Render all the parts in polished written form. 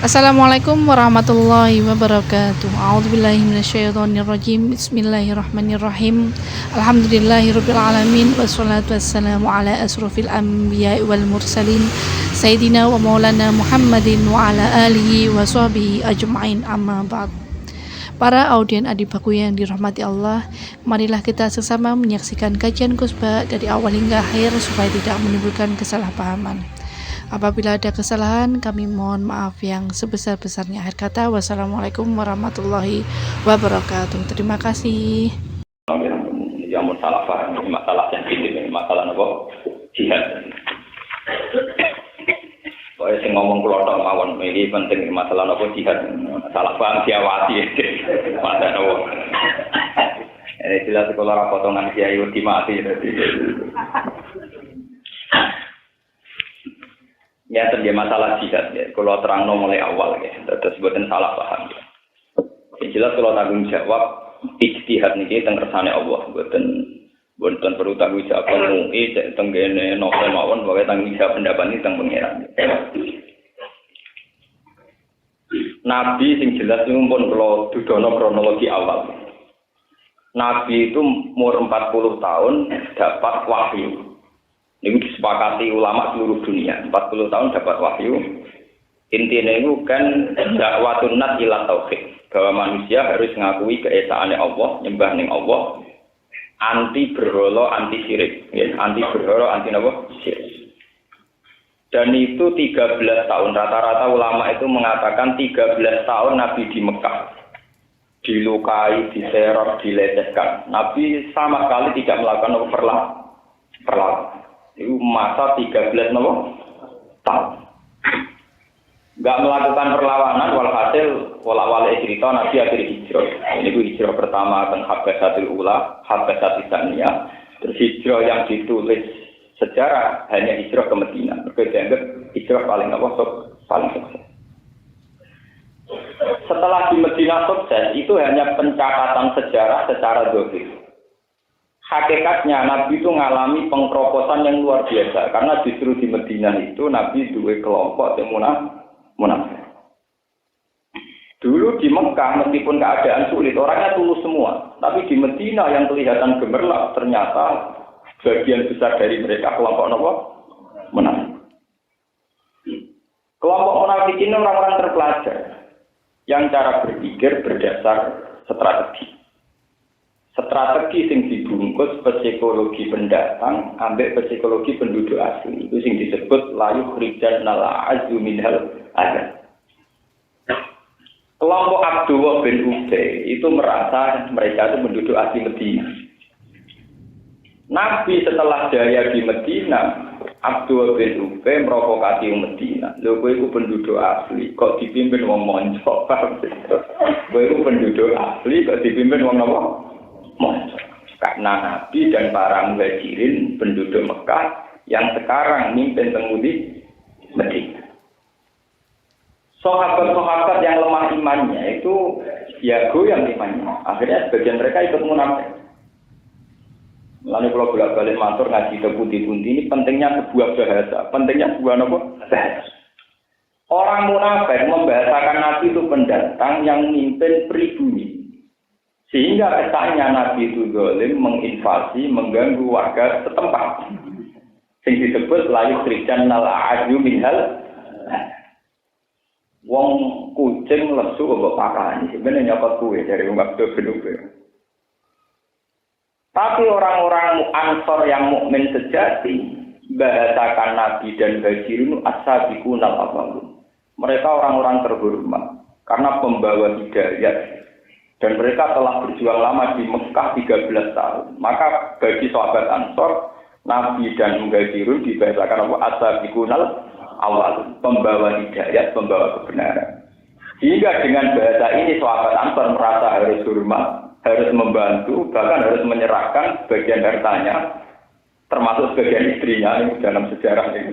Assalamualaikum warahmatullahi wabarakatuh. A'udzubillahi minasyaitonirrajim. Bismillahirrahmanirrahim. Alhamdulillahirabbil alamin wassalatu wassalamu ala asrofil anbiya'i wal mursalin sayyidina wa maulana Muhammadin wa ala alihi wa sahbihi ajma'in, amma ba'd. Para audien adibaku yang dirahmati Allah, marilah kita sesama menyaksikan kajian khutbah dari awal hingga akhir supaya tidak menimbulkan kesalahpahaman. Apabila ada kesalahan, kami mohon maaf yang sebesar-besarnya. Akhir kata, wassalamualaikum warahmatullahi wabarakatuh. Terima kasih. Yang masalah paham, masalah yang ini, masalah apa? Jihad. Kalau saya ngomong keluar mawon, ini penting masalah apa jihad. Salah paham diawasi, masa apa? Ini jelas kalau potongan kiai ultimati. Ya terjadi masalah jihad ya. Kalau terang mulai awal ya, terus buatan salah paham. Yang jelas kalau tanggung jawab ijtihad niki teng kersane Allah, buatan perlu tanggung jawab MUI cek tenggene novel mawon pokoke tanggung jawab pendapat ini teng pangeran. Nabi sing jelas niku pun kalau dudono kronologi awal. Nabi itu umur 40 tahun dapat wahyu. Ini disepakati ulama seluruh dunia. 40 tahun dapat wahyu. Intinya itu kan dakwatun nas ila tauhid, bahwa manusia harus mengakui keesaannya Allah, nyembah ning Allah, anti berhala, anti syirik, ya, anti berhala, anti apa? Syirik. Dan itu 13 tahun. Rata-rata ulama itu mengatakan 13 tahun Nabi di Mekah. Dilukai, diserot, dilecehkan. Nabi sama sekali tidak melakukan perlawanan. Itu masa 13 tahun. Enggak melakukan perlawanan, walhasil wala-wala cerita Nabi akhir hijrah. Ini hijrah pertama teng Habasyatul Ula, Habasyatul Tsaniyah. Terus hijrah yang ditulis sejarah hanya hijrah ke Madinah. Dianggap hijrah paling sukses. Setelah di Madinah sukses, itu hanya pencatatan sejarah secara zahir. Hakikatnya Nabi itu mengalami pengkeroposan yang luar biasa karena justru di Madinah itu Nabi dua kelompok yang munafik. Dulu di Mekah meskipun keadaan sulit orangnya tulus semua, tapi di Madinah yang kelihatan gemerlap ternyata bagian besar dari mereka kelompok munafik. Kelompok munafik ini orang-orang terpelajar yang cara berpikir berdasar strategi. Strategi sing dibungkus psikologi pendatang ambek psikologi penduduk asli itu sing disebut layu khrijan nala azu minhal adab. Kelompok Abdullah bin Ubay itu merasa mereka itu penduduk asli Medina. Nabi setelah jaya di Medina, Abdullah bin Ubay merokokasi Medina. Lho kowe iku penduduk asli kok dipimpin wong monco. Kowe iku penduduk asli kok dipimpin wong napa? Karena Nabi dan para muhajirin penduduk Mekah yang sekarang mimpin temudi Medina. Sahabat-sahabat yang lemah imannya itu ya goyang imannya. Akhirnya sebagian mereka ikut munafik. Lalu kalau bolak-balik matur ngaji ke putih-putih ini pentingnya sebuah bahasa, pentingnya sebuah bahasa. Orang munafik membahasakan Nabi itu pendatang yang mimpin pribumi. Sehingga kesannya Nabi itu zalim, menginvasi, mengganggu warga setempat. Sing disebut layu khrijan nal a'ju minhal. Wong kucing lesu kok pakani. Sebenarnya nyokot kue dari umat benuke. Tapi orang-orang Ansor yang mukmin sejati bahasakan Nabi dan Muhajirin as-sabiqun al-awwalun. Mereka orang-orang terhormat karena pembawa hidayah. Dan mereka telah berjuang lama di Mekah 13 tahun. Maka bagi sahabat Ansor, Nabi dan Muhajirun dibahasakan apa? As-sabiqunal awwalun, pembawa hidayat, pembawa kebenaran. Sehingga dengan bahasa ini sahabat Ansor merasa harus hormat, harus membantu, bahkan harus menyerahkan sebagian hartanya, termasuk sebagian istrinya ini dalam sejarah ini.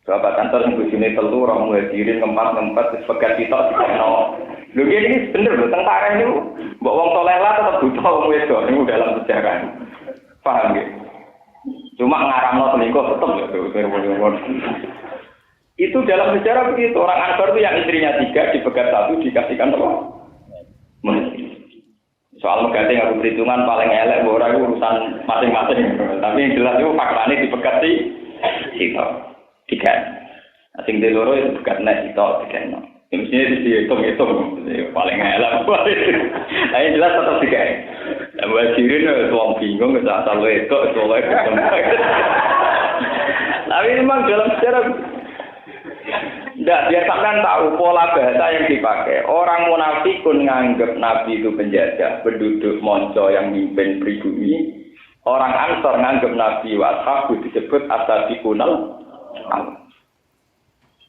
Sahabat Ansor yang begini telur, orang Muhajirin ngempat, sebagian kita dikena. Lho ini bener lho tentara ini mbok wong saleh lah tetep buta wong wedok niku dalam sejarah. Paham nggih? Cuma ngaramno selingkuh tetep ya. Itu dalam sejarah begitu. Orang Ansor itu yang istrinya 3 dipegat 1 dikasihkan apa? Soal megatnya aku perhitungan paling elek, orang itu urusan masing-masing. Tapi yang jelas itu faktanya dipegat sih, itu 3. Asing di loro itu pegat nek itu 3. Mestinya dihitung-hitung, paling elek. Nah yang jelas tetap 3. Muhajirin itu orang bingung, asal itu tapi memang dalam sejarah dia sampean tahu pola bahasa yang dipakai. Orang munafikun nganggep Nabi itu penjajah, penduduk monco yang mimpin pribumi. Orang Ansor nganggep Nabi washabu disebut asabiqunal.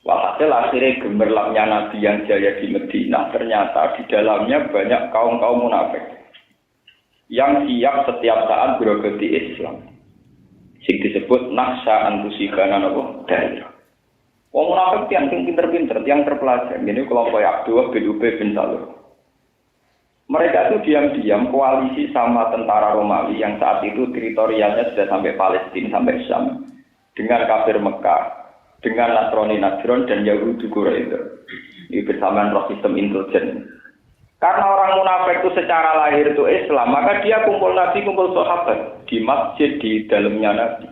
Walhasil akhirnya gemerlapnya Nabi yang jaya di Madinah, ternyata di dalamnya banyak kaum-kaum munafik yang siap setiap saat berogoti Islam. Sing disebut nahsa antusibana napa daerah. Wong munafik yang pinter-pinter, yang terpelajar. Ini kelompok Abdullah bin Ubay bin Salul. Mereka itu diam-diam koalisi sama tentara Romawi yang saat itu teritorialnya sudah sampai Palestina, sampai Syam. Dengan kafir Mekah, dengan Nasrani Najran dan Yahudi Quraisy. Ini bersamaan roh sistem intelijen. Karena orang munafik itu secara lahir itu Islam, maka dia kumpul Nabi, kumpul sahabat di masjid di dalamnya Nabi.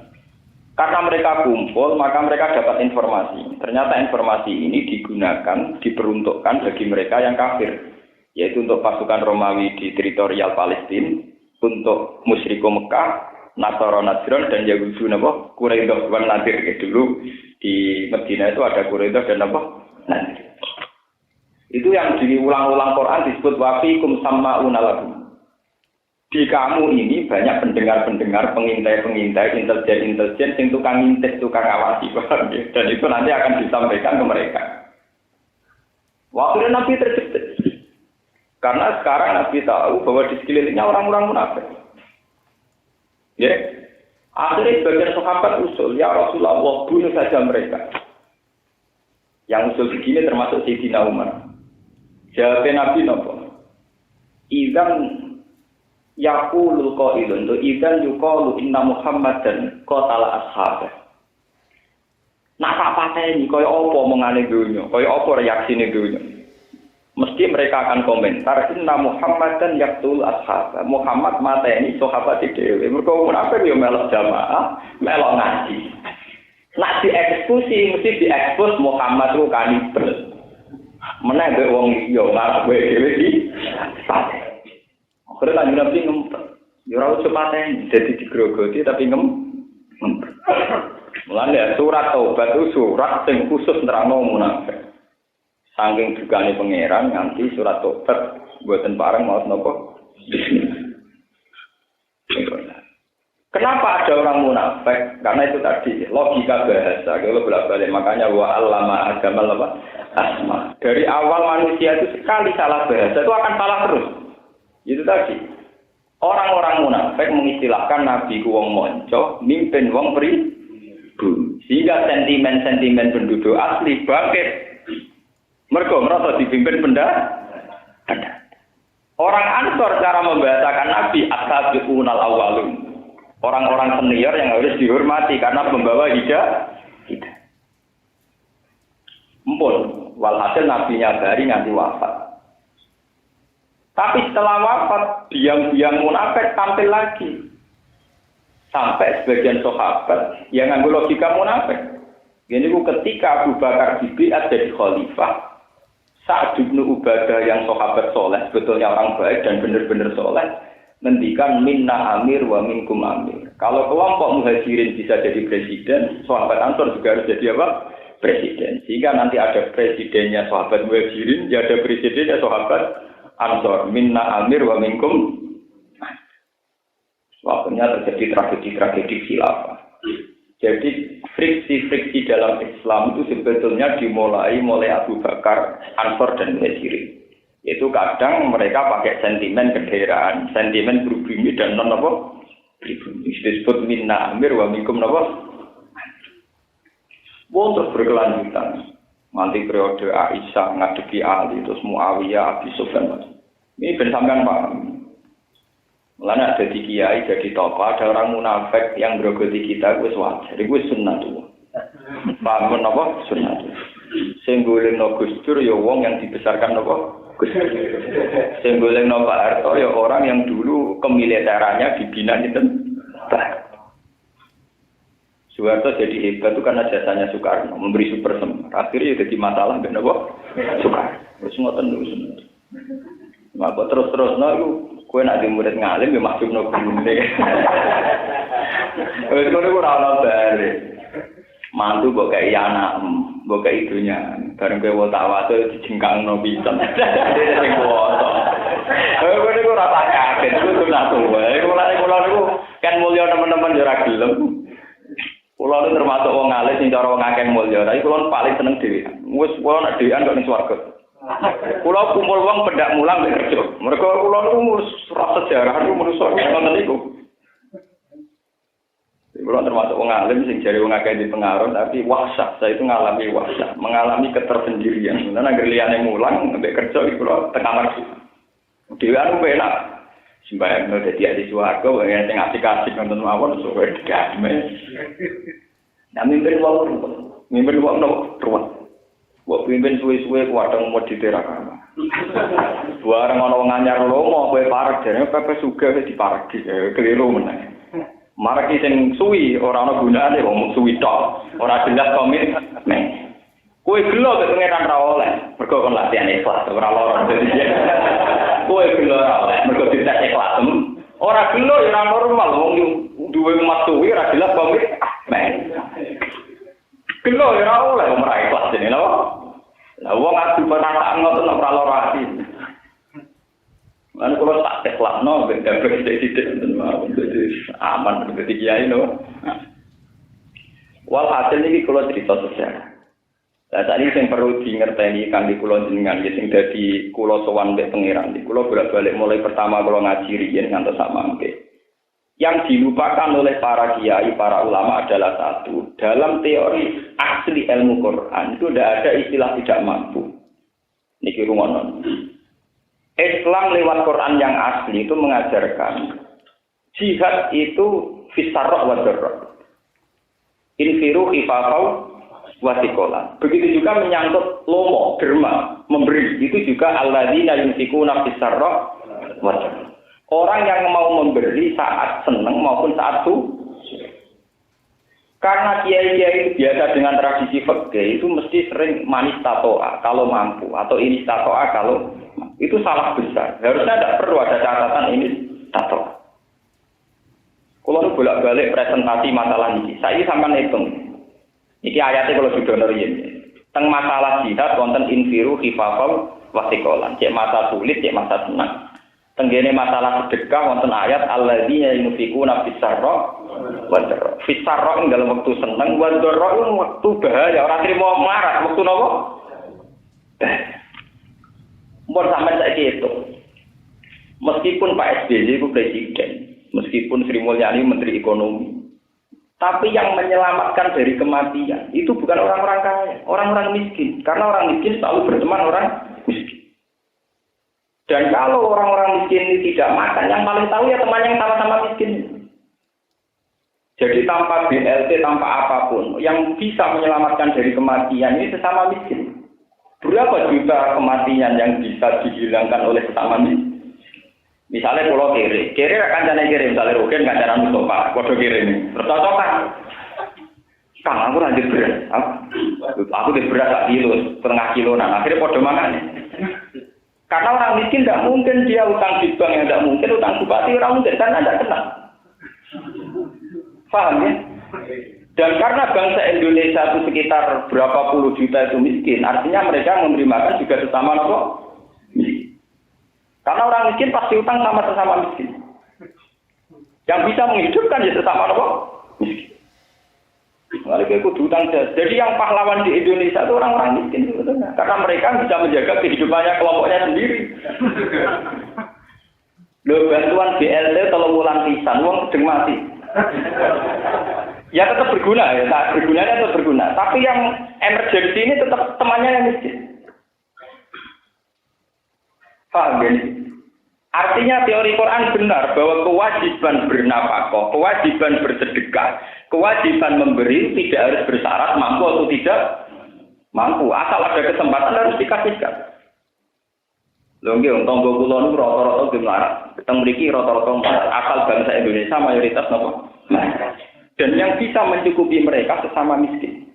Karena mereka kumpul, maka mereka dapat informasi. Ternyata informasi ini digunakan, diperuntukkan bagi mereka yang kafir, yaitu untuk pasukan Romawi di teritorial Palestina, untuk musyriku Mekah, Nasara Najran dan Yahudi Quraisy dan Nadir. Dulu di Madinah itu ada Quraisy dan Nadir. Itu yang diulang-ulang Quran disebut wafikum sama'una lakum. Di kamu ini banyak pendengar-pendengar, pengintai-pengintai, intelijen-intelijen yang tukang ngintip, tukang awasi. Dan itu nanti akan disampaikan ke mereka. Waktu Nabi terjepit. Karena sekarang Nabi tahu bahwa di sekelilingnya orang-orang munafik. Ya. Akhirnya sebagian sahabat usul, ya Rasulullah, bunuh saja mereka. Yang usul begini termasuk Sayyidina Umar. Jawabnya Nabi nopo. Idzan yaqulul qailun tu idzan yuqalu inna Muhammadan qatala ashabah. Nak tak pateni kaya apa omongane donya, kaya apa reaksine donya. Mesti mereka akan komentar inna Muhammadan yaqtul ashabah. Muhammad mateni sahabat dhewe. Mergo munafik yo melok jamaah, melok ngaji. Nak dieksekusi mesti diekspos Muhammad ku kanibal. Meneh mbek wong liya ngarep dhewe iki. Akhire tak Nabi ngempet. Ya ora usah pateni, dadi digrogoti tapi ngempet. Mulane surat Taubat itu surat sing khusus nerangno munafik. Saking dugane pangeran nganti surat Taubat mboten pareng maos napa? Kenapa ada orang munafik? Karena itu tadi logika bahasa. Kalau bolak-balik makanya wa allama agamal apa? Asma. Dari awal manusia itu sekali salah bahasa itu akan salah terus. Itu tadi. Orang-orang munafik mengistilahkan Nabi ku wong monco, mimpin wong pribu. Sehingga sentimen-sentimen penduduk asli bangkit. Mergo merasa dipimpin ada. Orang Ansor cara membahasakan Nabi as-sabiqunal awwalun. Orang-orang senior yang harus dihormati karena membawa hidayah. Empun, walhasil nabinya dari nganti wafat. Tapi setelah wafat, diam-diam munafik tampil lagi. Sampai sebagian sahabat yang nganggo logika munafik. Ini ketika Abu Bakar dibiat jadi khalifah, Sa'ad bin Ubadah yang sahabat soleh, sebetulnya orang baik dan benar-benar soleh, ngendikan minna amir wa minkum amir. Kalau kelompok muhajirin bisa jadi presiden, sahabat Ansor juga harus jadi apa? Presiden. Sehingga nanti ada presidennya sahabat muhajirin, ya ada presidennya sahabat Ansor. Minna amir wa minkum. Waktunya terjadi tragedi-tragedi khilafah. Jadi friksi-friksi dalam Islam itu sebetulnya dimulai Abu Bakar, Ansor dan muhajirin. Itu kadang mereka pakai sentimen kedaerahan, sentimen pribumi dan non-apa pribumi. Disebut minna amir wa minkum napa. Terus berkelanjutan. Nanti periode Aisyah ngadepi Ali, terus Muawiyah, Abi Sufyan. Ini ben sampean paham. Mulane ada di kiai jadi tokoh, ada orang munafik yang berogoti kita wis wajar. Iku sunnah tuh. Paham napa sunnah. Sing golekno Gus Dur ya wong yang dibesarkan apa? Gus Dur. Sing golekno Pak Harto ya orang yang dulu kemiliterannya dibina dinten Pak. Soeharto jadi hebat itu karena jasanya Soekarno memberi super semar. Akhirnya jadi masalah ben apa? Soekarno. Wis ngoten lho. Maka terus-terusno iku kowe nek murid ngalim ya maksudno gurune. Wis ngono ora ana bare. Mantu mbok kaya anak, mbok kaya idunya. Bareng kowe tawadhu dijengkangno pisan. Sing kuwasa. Kowe niku ora tak kaget, iku sunah tuwa. Kula niku kan mulya teman-teman yo ora gelem. Kula niku termasuk wong alim sing cara wong akeh mulya. Tapi kula paling seneng dhewe. Wis kula nek dhewean kok ning swarga. Kula kumpul wong pendak mulang nek kerja. Mergo kula niku ora sejarah niku manusa ngoten niku. Kula termasuk wong alim sing jare wong akeh di pengaruh tapi wahsyah. Saya itu ngalami wahsyah, mengalami ketersendirian. Nah nek liyane mulang nek kerja iku kula teng kamar. Dhewean ku enak. Sembayang dadi ahli swarga wae sing asik-asik nonton mawon sok digame. Nah mimpin wong ruwet. Wong pimpin suwe-suwe kuwadang mau diteraka. Bareng ana wong anyar lomo kowe parek jane pepe sugih wis dipareki keliru meneh. Marek sing suwi ora ana gunane wong suwi tok. Ora jelas komit. Kowe gelo nek pengeran ra oleh. Mergo kon latihan ikhlas ora lara. Kowe gelo ora oleh. Mergo dites ikhlas. Ora gelo ya ora normal wong duwe umat suwi ora jelas komit. Gelo ya ora oleh wong ra ikhlas dene lho. Lah wong adu penataan ngoten ora lara ati. Lan kula tak ikhlasno ben dapet sithik-sithik aman dadi kiai lho. Walhasil niki kula cerita sejarah. Lah sakniki sing perlu dingerteni kangge kula jenengan ya sing dadi kula sowan mbek pangeran. Kula bolak-balik mulai pertama kula ngaji riyen ngantos sak mangke. Yang dilupakan oleh para kiai, para ulama adalah satu. Dalam teori asli ilmu Quran itu tidak ada istilah tidak mampu. Niki rungono. Islam lewat Quran yang asli itu mengajarkan jihad itu fisarrah wa darrah. Infiru khifafau wasikola. Begitu juga menyangkut lomo, derma, memberi. Itu juga alladzina yunfikuna fisarrah wa darrah. Orang yang mau memberi saat senang maupun saat karena kiai-kiai biasa dengan tradisi fikih itu mesti sering manis tatoa kalau mampu atau ini tatoa kalau itu salah besar. Harusnya tidak perlu ada catatan ini tatoa. Kalau bolak-balik presentasi masalah ini, saya sampean hitung. Iki ayatnya kalau sudah nuriin. Teng masalah jihad konten infiru khifafal wasikolan. Cek masa sulit, cek masa senang. Tenggene masalah sedekah wonten ayat alladzina yunfikuna fis-sarra wa dharra. Fis-sarra ing dalam waktu seneng, wa dharra ing waktu bahaya, ora trimo marah, waktu napa? Mun sampeyan saiki itu. Meskipun Pak SBY itu presiden, meskipun Sri Mulyani menteri ekonomi, tapi yang menyelamatkan dari kematian itu bukan orang-orang kaya, orang-orang miskin. Karena orang miskin selalu berteman orang miskin. Dan kalau orang-orang miskin ini tidak makan, yang paling tahu ya teman yang sama-sama miskin. Jadi tanpa BLT, tanpa apapun, yang bisa menyelamatkan dari kematian ini sesama miskin. Berapa juta kematian yang bisa dihilangkan oleh sesama miskin? Misalnya kalau kiri kancane kiri, misalnya Rugen kancanan Mustafa, kode kiri ini, bercocokan. Kang, aku lanjut beras. Aku di beras 1 kilo, setengah kilo, nah akhirnya kode makan. Karena orang miskin tidak mungkin dia utang di bank yang tidak mungkin, utang bupati orang mungkin, karena tidak kenal. Paham ya? Dan karena bangsa Indonesia itu sekitar berapa puluh juta itu miskin, artinya mereka memberi makan juga sesama apa? Miskin. Karena orang miskin pasti utang sama sesama miskin. Yang bisa menghidupkan ya sesama apa? Miskin. Mereka ikut hutang. Jadi yang pahlawan di Indonesia itu orang-orang miskin sebetulnya. Karena mereka bisa menjaga kehidupannya kelompoknya sendiri. Loh, bantuan BLT tolong ulang pisan, uang sedang mati. Ya tetap berguna ya, bergunanya tetap berguna. Tapi yang emergency ini tetap temannya yang miskin. Paham ya? Artinya teori Quran benar bahwa kewajiban bernafkah, kewajiban bersedekah, kewajiban memberi tidak harus bersyarat mampu atau tidak. Mampu, asal ada kesempatan harus dikasihkan. Lho nggih, tangga kula niku rata-rata nggih melarat. Teng mriki rata-rata asal bangsa Indonesia mayoritas napa? Dan yang bisa mencukupi mereka sesama miskin.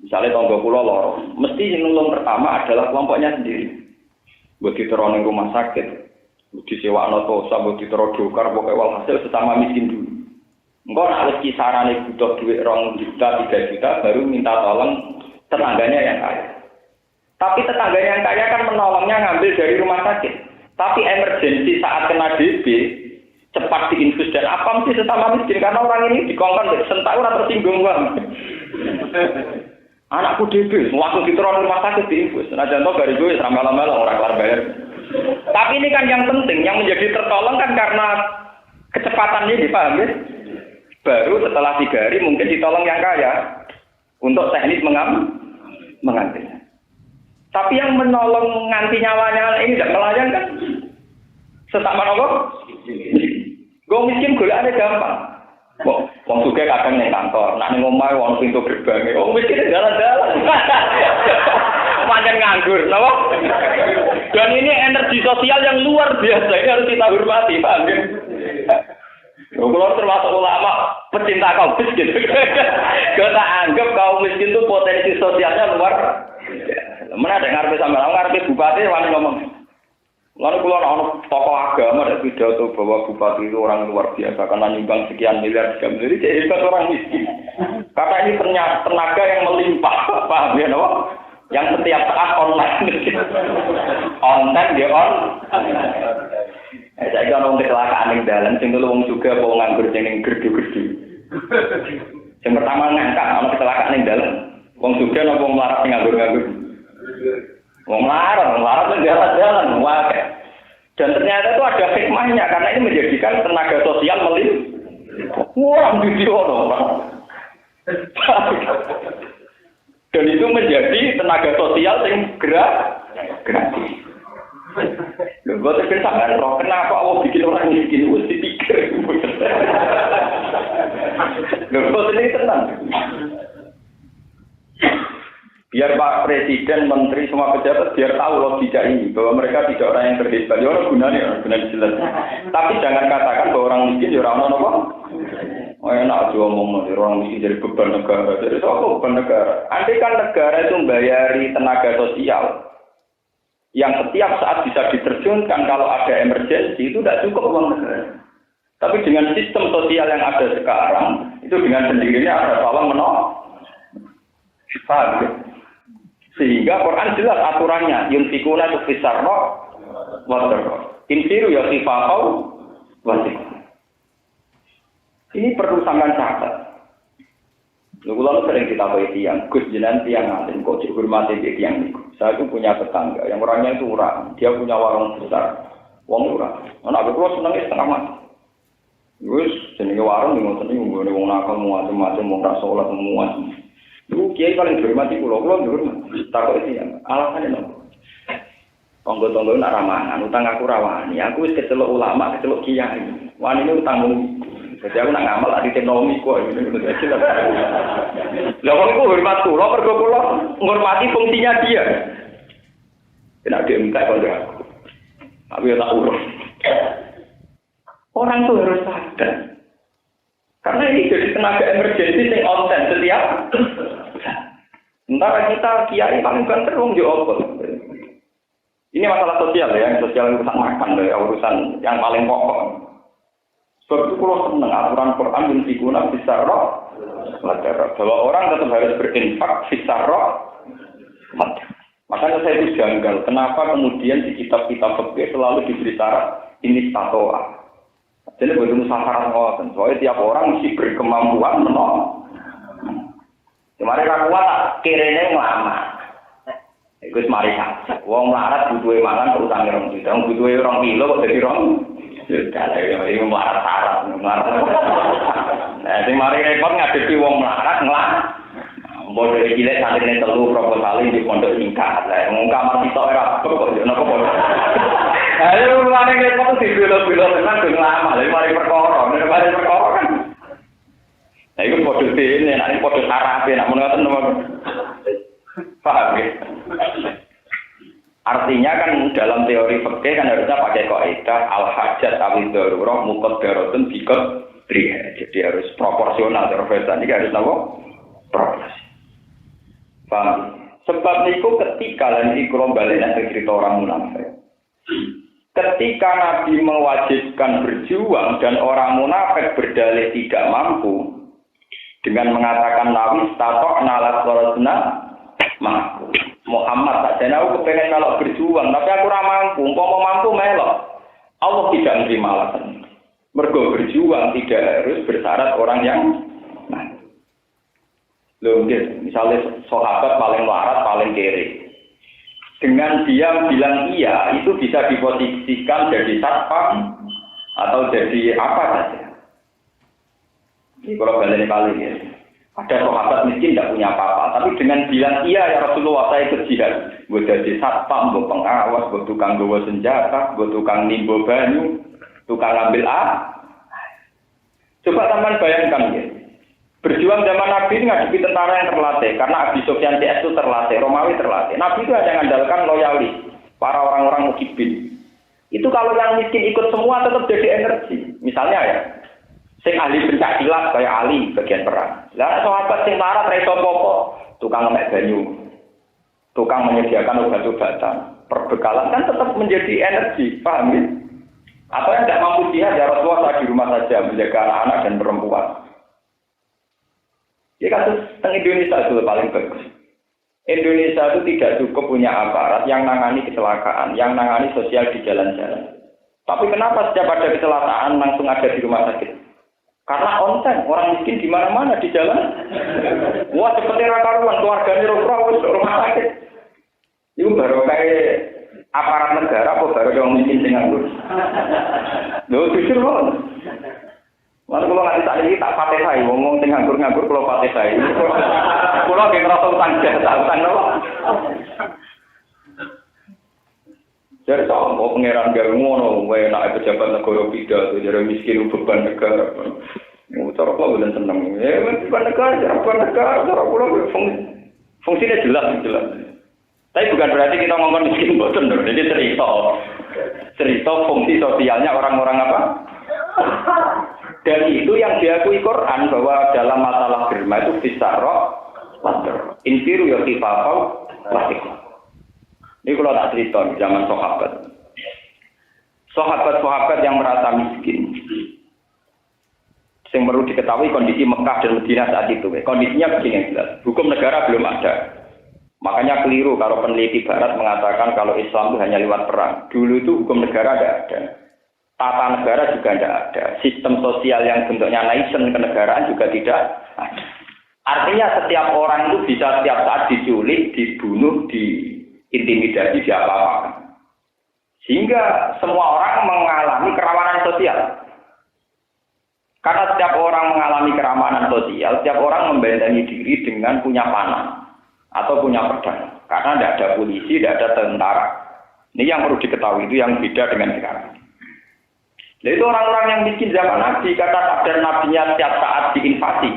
Misalnya tangga kula loro, mesti yang nulung pertama adalah kelompoknya sendiri. Mbok ditero ning rumah sakit, disewakno tosa, mbok ditero dokar, pokoke walhasil sesama miskin dulu. Engko nek wis kisarane butuh duit 2 juta, 3 juta baru minta tolong tetangganya yang kaya. Tapi tetangganya yang kaya kan menolongnya ngambil dari rumah sakit. Tapi emergensi saat kena DB, cepat diinfus dan apa mesti sesama miskin karena orang ini dikongkon sentak ora tersinggung bang. Anakku DB, langsung diteror rumah sakit diinfus. Nah contoh dari gue selama lama orang kelar bayar. Tapi ini kan yang penting, yang menjadi tertolong kan karena kecepatan ini dipahami. Baru setelah 3 hari mungkin ditolong yang kaya untuk teknis mengambilnya. Tapi yang menolong nganti nyawanya ini tidak melayang kan? Sesama nopo? Gue miskin golekane gampang. Wong sugih kadang ning kantor, nek ning omah wong pintu gerbang. Wong miskin jalan-jalan. Pancen nganggur, napa? Dan ini energi sosial yang luar biasa, ini harus kita hormati, Pak. Kalau termasuk ulama pecinta kaum miskin, kita anggap kaum miskin itu potensi sosialnya luar. Mana ada ngarep sama orang ngarep bupati wani ngomong. Lalu kalau ada tokoh agama ada pidato bahwa bupati itu orang luar biasa karena nyumbang sekian miliar jadi hebat orang miskin. Karena ini ternyata tenaga yang melimpah, paham ya, no? Yang setiap saat online, online dia on. Saya kan orang kecelakaan yang dalam, sing dulu orang juga mau nganggur yang gerdu-gerdu. Yang pertama ngangkat, orang kecelakaan yang dalam, orang juga nopo melarat yang nganggur-nganggur. Orang melarat kan jalan-jalan, wakai. Dan ternyata itu ada hikmahnya, karena ini menjadikan tenaga sosial melimpah. Wah, video orang. Dan itu menjadi tenaga sosial yang gratis. Gue terkira sangat roh, kenapa Allah bikin orang miskin, gue dipikir. Gue ini tenang. Biar Pak Presiden, Menteri, semua pejabat biar tahu logika ini, bahwa mereka tidak orang yang berhebat. Ya orang gunanya jelas. Tapi jangan katakan bahwa orang miskin, ya orang apa? Oh enak aja ngomong, orang miskin jadi beban negara. Jadi itu apa beban negara? Andai kan negara itu membayari tenaga sosial, yang setiap saat bisa diterjunkan kalau ada emergensi, itu tidak cukup uang negara. Tapi dengan sistem sosial yang ada sekarang, itu dengan sendirinya ada tolong menolong. Sehingga Quran jelas aturannya, yunfikuna tu fisarra wa darra. Infiru ya khifafau wa thiqal. Ini perlu sampean catat. Lalu sering kita bahas tiang, Gus jenengan tiang alim, kok dihormati tiang niku. Saya itu punya tetangga, yang orangnya itu urang, dia punya warung besar, wong urang. Anak aku senengnya setengah mati. Gus jenenge warung ngoten niku, wong nakal macam-macam, wong ra salat semua. Lu kiai paling dihormati kula dihormati. Takut iki alasannya nopo? Tonggo-tonggo nak ramahan, utang aku rawani. Aku wis kecelok ulama, kecelok kiai. Wani ini utangmu. Jadi aku nak ngamal adi ekonomi kok ini udah jelas. Lah wong iku hormat kula, mergo kula ngormati fungsinya dia. Tidak dia minta pada aku. Tapi ya tak urus. Orang tuh harus sadar. Karena ini jadi tenaga emergensi yang onten setiap. Sementara kita kiai paling banter wong yo apa. Ini masalah sosial ya, sosial urusan makan ya, urusan yang paling pokok. Sebab itu kalau senang aturan Quran yang diguna bisa roh, bahwa orang tetap harus berinfak bisa roh. Makanya saya itu janggal, kenapa kemudian di kitab-kitab fikih selalu diberi syarat ini tatoa. Jadi begitu musyawarah ngoten, soalnya tiap orang mesti berkemampuan menolong. Kemarin aku tak kirene lama. Iku mari sak. Wong larat butuhe mangan utang 2 juta, butuhe 2 kilo kok dadi 2. Sudah lah, ini melarat sarap. Nah, sing mari repot ngadepi wong melarat ngelak. Mbok dari cilik santrine 3 proposal di pondok singkat. Lah, ngungkap mati tok ora kok yo napa kok. Ayo mulane repot sing bilo-bilo tenan ben lama. Lah mari perkara kan. Nah, iku padha dene, nek padha sarape nek ngono ngoten. Paham ya? Artinya kan dalam teori fikih kan harusnya pakai kaidah al-hajat awil darurah muqaddaratun biqadriha. Jadi harus proporsional terfesa ini harus apa? Proporsi. Paham? Sebab itu ketika lan ikram balena cerita orang munafik. Ketika Nabi mewajibkan berjuang dan orang munafik berdalih tidak mampu dengan mengatakan nawi statok nalat korosna mampu. Muhammad tak jana aku kepengen melok berjuang tapi aku ora mampu. Umpama mampu melok. Allah tidak menerima alasan. Mergo berjuang tidak harus bersyarat orang yang loh, misalnya sahabat paling waras, paling kere. Dengan dia bilang iya, itu bisa diposisikan jadi satpam atau jadi apa saja. Ini kalau balik kali ya. Ada sahabat miskin tidak punya apa-apa, tapi dengan bilang iya ya Rasulullah saya ikut jihad. Buat jadi satpam, buat pengawas, buat tukang bawa senjata, buat tukang nimbo banyu, tukang ambil Coba teman bayangkan ya. Berjuang zaman Nabi ini ngadepi tentara yang terlatih, karena Abi Sufyan CS itu terlatih, Romawi terlatih. Nabi itu hanya mengandalkan loyalis, para orang-orang mukibin. Itu kalau yang miskin ikut semua tetap jadi energi. Misalnya ya, sing ahli pencak silat kayak Ali bagian perang. Lah sahabat sing marah reso popo, tukang ngemek banyu, tukang menyediakan obat-obatan, perbekalan kan tetap menjadi energi, paham ya? Atau yang tidak mampu jihad ya Rasulullah saya di rumah saja menjaga anak-anak dan perempuan. Ya kasus tentang Indonesia itu paling bagus. Indonesia itu tidak cukup punya aparat yang nangani kecelakaan, yang nangani sosial di jalan-jalan. Tapi kenapa setiap ada kecelakaan langsung ada di rumah sakit? Karena onsen, orang miskin di mana-mana di jalan. Wah seperti rakaruan, keluarganya rumah sakit. Itu baru kayak aparat negara, apa baru orang miskin sing nganggur. Loh jujur loh. Lalu kalau nanti saat ini tak pakai saya, ngomong sing nganggur kalau pakai saya. Kalau nggak ngerasa utang utang loh. Jadi tahu mau pangeran gak ngono, wae nak pejabat negara pidato, jadi miskin beban negara. Cara kok belum seneng. Beban negara, cara pulau fungsinya jelas. Tapi bukan berarti kita ngomong miskin boten, jadi cerita fungsi sosialnya orang-orang apa? Dan itu yang diakui Quran bahwa dalam masalah derma itu fisarok, water, infiru ya kifafau, plastik. Ini kalau tak cerita di zaman sahabat. Sahabat-sahabat yang merasa miskin. Yang perlu diketahui kondisi Mekah dan Madinah saat itu. Kondisinya begini jelas. Hukum negara belum ada. Makanya keliru kalau peneliti Barat mengatakan kalau Islam itu hanya lewat perang. Dulu itu hukum negara tidak ada. Tata negara juga tidak ada. Sistem sosial yang bentuknya nation kenegaraan juga tidak ada. Artinya setiap orang itu bisa setiap saat diculik, dibunuh, diintimidasi, diapa-apakan. Sehingga semua orang mengalami kerawanan sosial. Karena setiap orang mengalami kerawanan sosial, setiap orang membentengi diri dengan punya panah atau punya pedang. Karena tidak ada polisi, tidak ada tentara. Ini yang perlu diketahui, itu yang beda dengan sekarang. Nah, itu orang-orang yang miskin zaman Nabi, karena takdir Nabinya setiap saat diinvasi.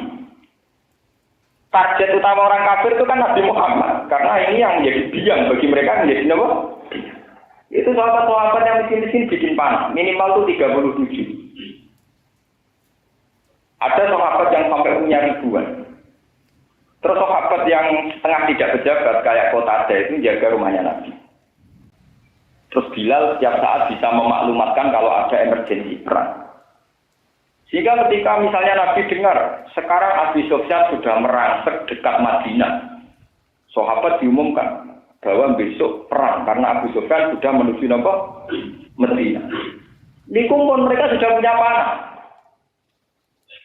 Target utama orang kafir itu kan Nabi Muhammad. Karena ini yang menjadi biang bagi mereka menjadi apa? Itu sahabat-sahabat yang miskin-miskin bikin panah. Minimal itu 37. Ada sahabat yang sampai punya ribuan. Terus sahabat yang setengah tidak pejabat kayak Qatadah itu jaga rumahnya Nabi. Terus Bilal setiap saat bisa memaklumatkan kalau ada emergensi perang. Sehingga ketika misalnya Nabi dengar, sekarang Abi Sufyan sudah merangsek dekat Madinah. Sahabat diumumkan bahwa besok perang karena Abi Sufyan sudah menuju Madinah. Di kumpul mereka sudah punya panah.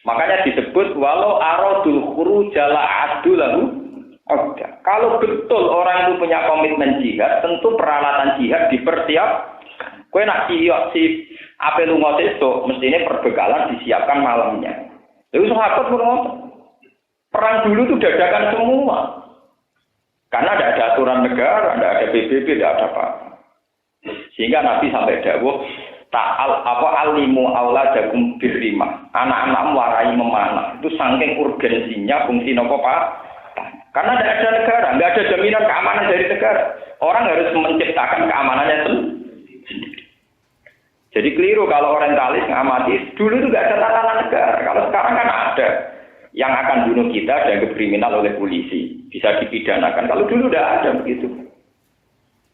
Makanya disebut walau aradul khuruj la adu lahu. Kalau betul orang itu punya komitmen jihad, tentu peralatan jihad dipersiap. Kowe nak si ape lunga sesuk, mestine perbekalan disiapkan malamnya. Lalu sahabat ngono. Perang dulu itu dadakan semua. Karena tidak ada aturan negara, tidak ada PBB, tidak ada apa. Sehingga Nabi sampai dawuh alimu auladakum birrimah. Anak-anak warai memanah. Itu saking urgensinya fungsi nopo Pak. Karena tidak ada negara, nggak ada jaminan keamanan dari negara. Orang harus menciptakan keamanannya sendiri. Jadi keliru kalau orientalis ngamati, dulu itu nggak ada tatanan negara. Kalau sekarang kan ada. Yang akan bunuh kita dianggap kriminal oleh polisi. Bisa dipidanakan. Kalau dulu tidak ada begitu.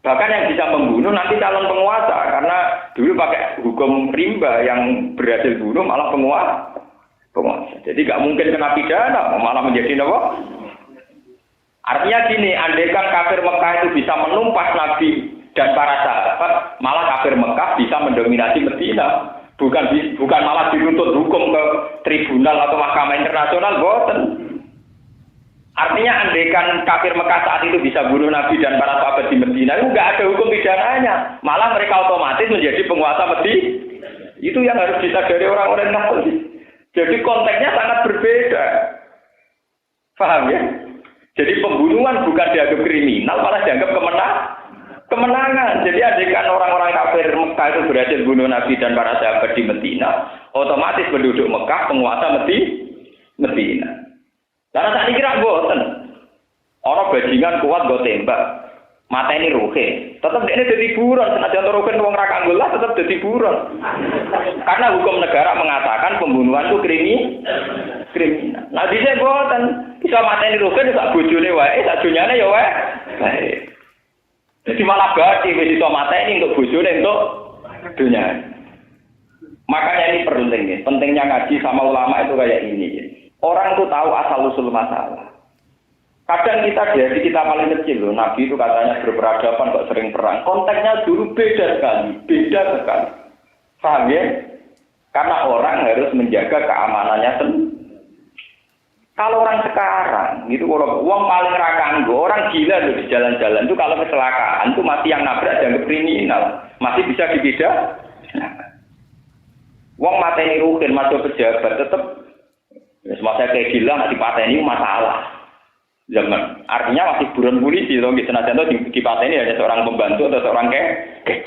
Bahkan yang bisa membunuh nanti calon penguasa. Karena dulu pakai hukum rimba yang berhasil bunuh malah penguasa. Jadi nggak mungkin kena pidana, malah menjadi apa? Artinya gini, andaikan kafir Mekah itu bisa menumpas Nabi dan para sahabat, malah kafir Mekah bisa mendominasi Medina. Bukan malah dituntut hukum ke tribunal atau mahkamah internasional, boten. Artinya andaikan kafir Mekah saat itu bisa bunuh Nabi dan para sahabat di Medina, itu nggak ada hukum pidananya. Malah mereka otomatis menjadi penguasa Medina. Itu yang harus disadari orang-orang Katolik. Jadi konteksnya sangat berbeda. Paham ya? Jadi pembunuhan bukan dianggap kriminal, malah dianggap kemenangan. Jadi andaikan orang-orang kafir Mekah itu berhasil bunuh Nabi dan para sahabat di Medina, otomatis penduduk Mekah penguasa Medina. Karena tak dikira boten. Orang bajingan kuat go tembak, mata ini ruhe. Tetap dia jadi buron, senajan ruhe wong ra kanggo lah tetap jadi buron. Karena hukum negara mengatakan pembunuhan itu kriminal. Nah bisa boten, bisa mata ini ruhe sak bojone wae, sak dunyane ya wae. Baik. Jadi malah berarti wis iso mata ini untuk bojone untuk dunia. Makanya ini pentingnya ngaji sama ulama itu kayak ini. Orang itu tahu asal-usul masalah. Kadang kita paling kecil loh, Nabi itu katanya berperadaban kok sering perang. Konteksnya dulu beda sekali. Paham ya? Karena orang harus menjaga keamanannya sendiri. Kalau orang sekarang, gitu kalau uang paling rakanggo, orang gila loh di jalan-jalan itu kalau kecelakaan itu masih yang nabrak dianggap kriminal, masih bisa dibeda. Uang mateni rugen masuk pejabat tetap, semasa kayak gila nanti pateni masalah. Zaman artinya masih buron polisi loh, gitu. Senajan itu di pateni ada seorang pembantu atau seorang kayak,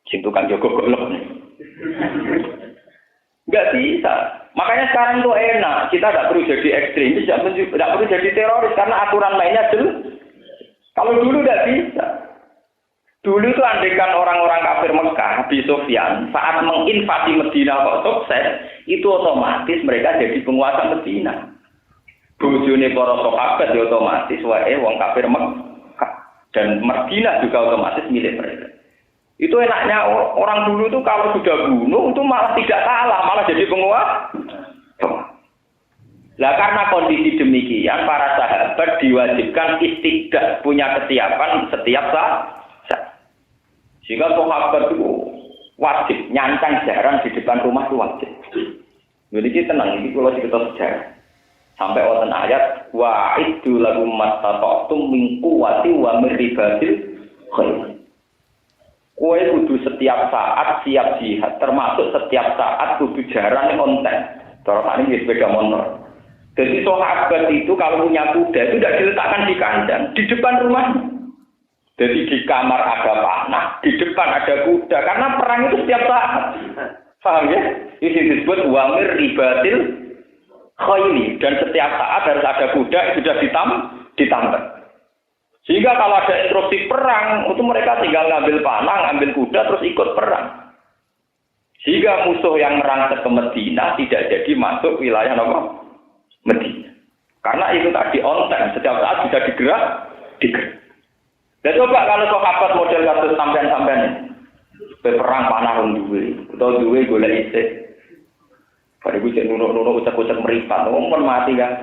cintu kan Joko golok. Nggak bisa. Makanya sekarang itu enak. Kita tidak perlu jadi ekstremis, tidak perlu jadi teroris karena aturan mainnya jelas. Kalau dulu tidak bisa. Dulu itu andaikan orang-orang kafir Mekah, Abi Sufyan, saat menginvasi Medina kok sukses, itu otomatis mereka jadi penguasa Medina. Bojone para sahabat ya otomatis wae wong kafir Mekah dan Medina juga otomatis milik mereka. Itu enaknya orang dulu itu kalau sudah bunuh itu malah tidak salah, malah jadi penguasa. Lah karena kondisi demikian para sahabat diwajibkan istiqdah, punya kesiapan setiap saat. Sehingga sahabat itu wajib nyancang jaran di depan rumah itu wajib. Jadi kita tenang, ini kalau kita sejarah. Sampai wonten ayat wa'iddu lahum mastata'tum min quwwati wa min ribatil khair. Kowe kudu setiap saat siap jihad, termasuk setiap saat kudu jaran konten. Terus ini sepeda motor. Jadi sahabat itu kalau punya kuda itu tidak diletakkan di kandang, di depan rumahnya. Jadi di kamar ada panah, di depan ada kuda, karena perang itu setiap saat. Paham ya? Ini disebut wamir ribatil khayli, dan setiap saat harus ada kuda yang sudah ditambah. Sehingga kalau ada instruksi perang, itu mereka tinggal ngambil panah, ngambil kuda, terus ikut perang. Sehingga musuh yang merangsek ke Medina tidak jadi masuk wilayah Medina. Karena itu tadi on time, setiap saat bisa digerak. Dan coba kalau sahabat model kasus sampean-sampean perang panah orang duwe, atau duwe golek isih. Pada gue cek nunuk-nunuk ucap-ucap meripat, ngomong mati kan.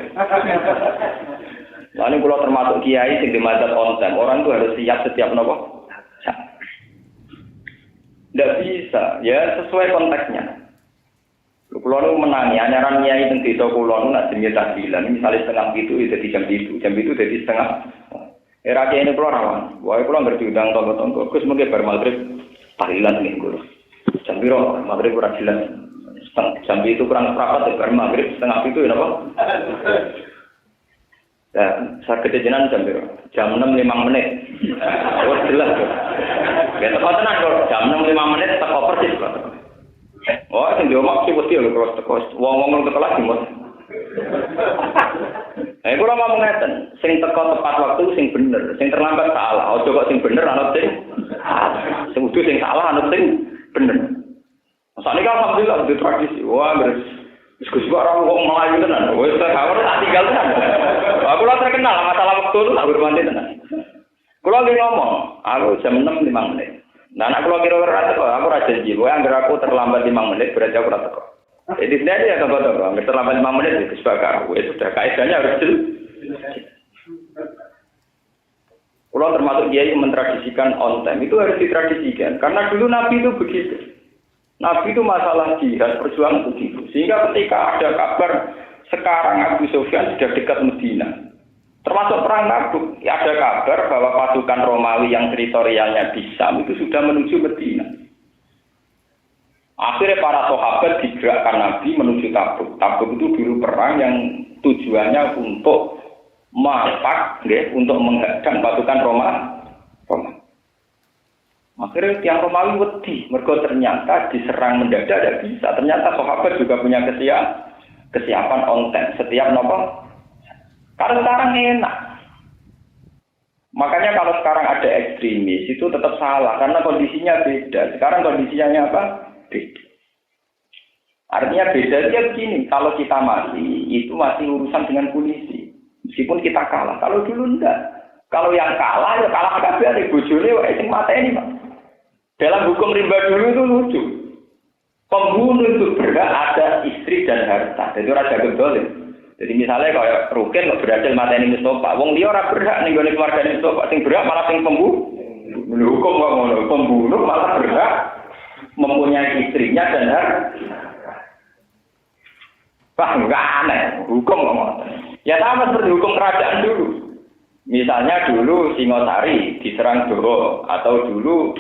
Lalu kalau termasuk kiai sing dimadzhab on time, orang itu harus siap setiap nopo. Tidak bisa, ya sesuai konteksnya. Kalau nu menangi, anyaran kiai teng desa kula nu nak jenenge tahlilan, misalnya setengah itu jadi jam itu jadi setengah. Era kiai ini kula rawan, wae kula ngerti undang tonggo-tonggo, Gus mengke bar magrib tahlilan minggu. Jam piro magrib ora jelas. Jam itu kurang seperempat bar magrib setengah itu ya napa? Ya, saya kejenan jam 6.05. Oh jelas kok. Ya tepat tenan kok, jam 6.05 teko persis kok. Oh, sing diomong sih mesti lho terus teko. Wong-wong teko lagi mos. kula mau ngeten, sing teko tepat waktu sing bener, sing terlambat salah. Ojo kok sing bener ana sing salah. Sing kudu sing salah ana sing bener. Masane kan alhamdulillah di tradisi. Wah, wis Gus ora kok melayu tenan. Wis kawur tak tinggal tenan. Aku ora terkenal masalah waktu itu tak hormati tenan. Kula nggih ngomong, aku jam 6 5 menit. Nah, anak kula kira-kira teko, aku ora janji. Kowe anggere aku terlambat 5 menit berarti aku ora teko. Jadi sendiri ya teko-teko, anggere terlambat 5 menit itu sebagai aku. Itu sudah kaidahnya harus jelas. Kula termasuk kiai mentradisikan on time itu harus ditradisikan karena dulu Nabi itu begitu. Nabi itu masalah jihad perjuangan begitu. Sehingga ketika ada kabar sekarang Abu Sufyan sudah dekat Madinah. Termasuk perang Tabuk, ada kabar bahwa pasukan Romawi yang teritorialnya di Syam itu sudah menuju Madinah. Akhirnya para sahabat digerakkan Nabi menuju Tabuk. Tabuk itu dulu perang yang tujuannya untuk untuk menghadang pasukan Romawi. Akhirnya tiang Romawi wedi, mergo ternyata diserang mendadak tidak bisa. Ternyata sahabat juga punya kesiapan on time setiap nopo. Karena sekarang enak. Makanya kalau sekarang ada ekstremis itu tetap salah karena kondisinya beda. Sekarang kondisinya apa? Beda. Artinya beda dia begini. Kalau kita mati itu masih urusan dengan polisi. Meskipun kita kalah. Kalau dulu enggak. Kalau yang kalah ya kalah kabeh ada bojone wae sing mateni, Pak. Dalam hukum rimba dulu itu lucu. Pembunuh itu berhak ada istri dan harta. Jadi ora jago dolim. Jadi misalnya kalau Rukin berhasil mateni Mustafa, wong dia ora berhak ning gone keluargane Mustafa, sing berhak malah sing pembunuh. Hukum kok ngono, pembunuh malah berhak mempunyai istrinya dan harta. Wah, enggak aneh, hukum kok ngono. Ya sama seperti hukum kerajaan dulu. Misalnya dulu Singosari diserang Jawa atau dulu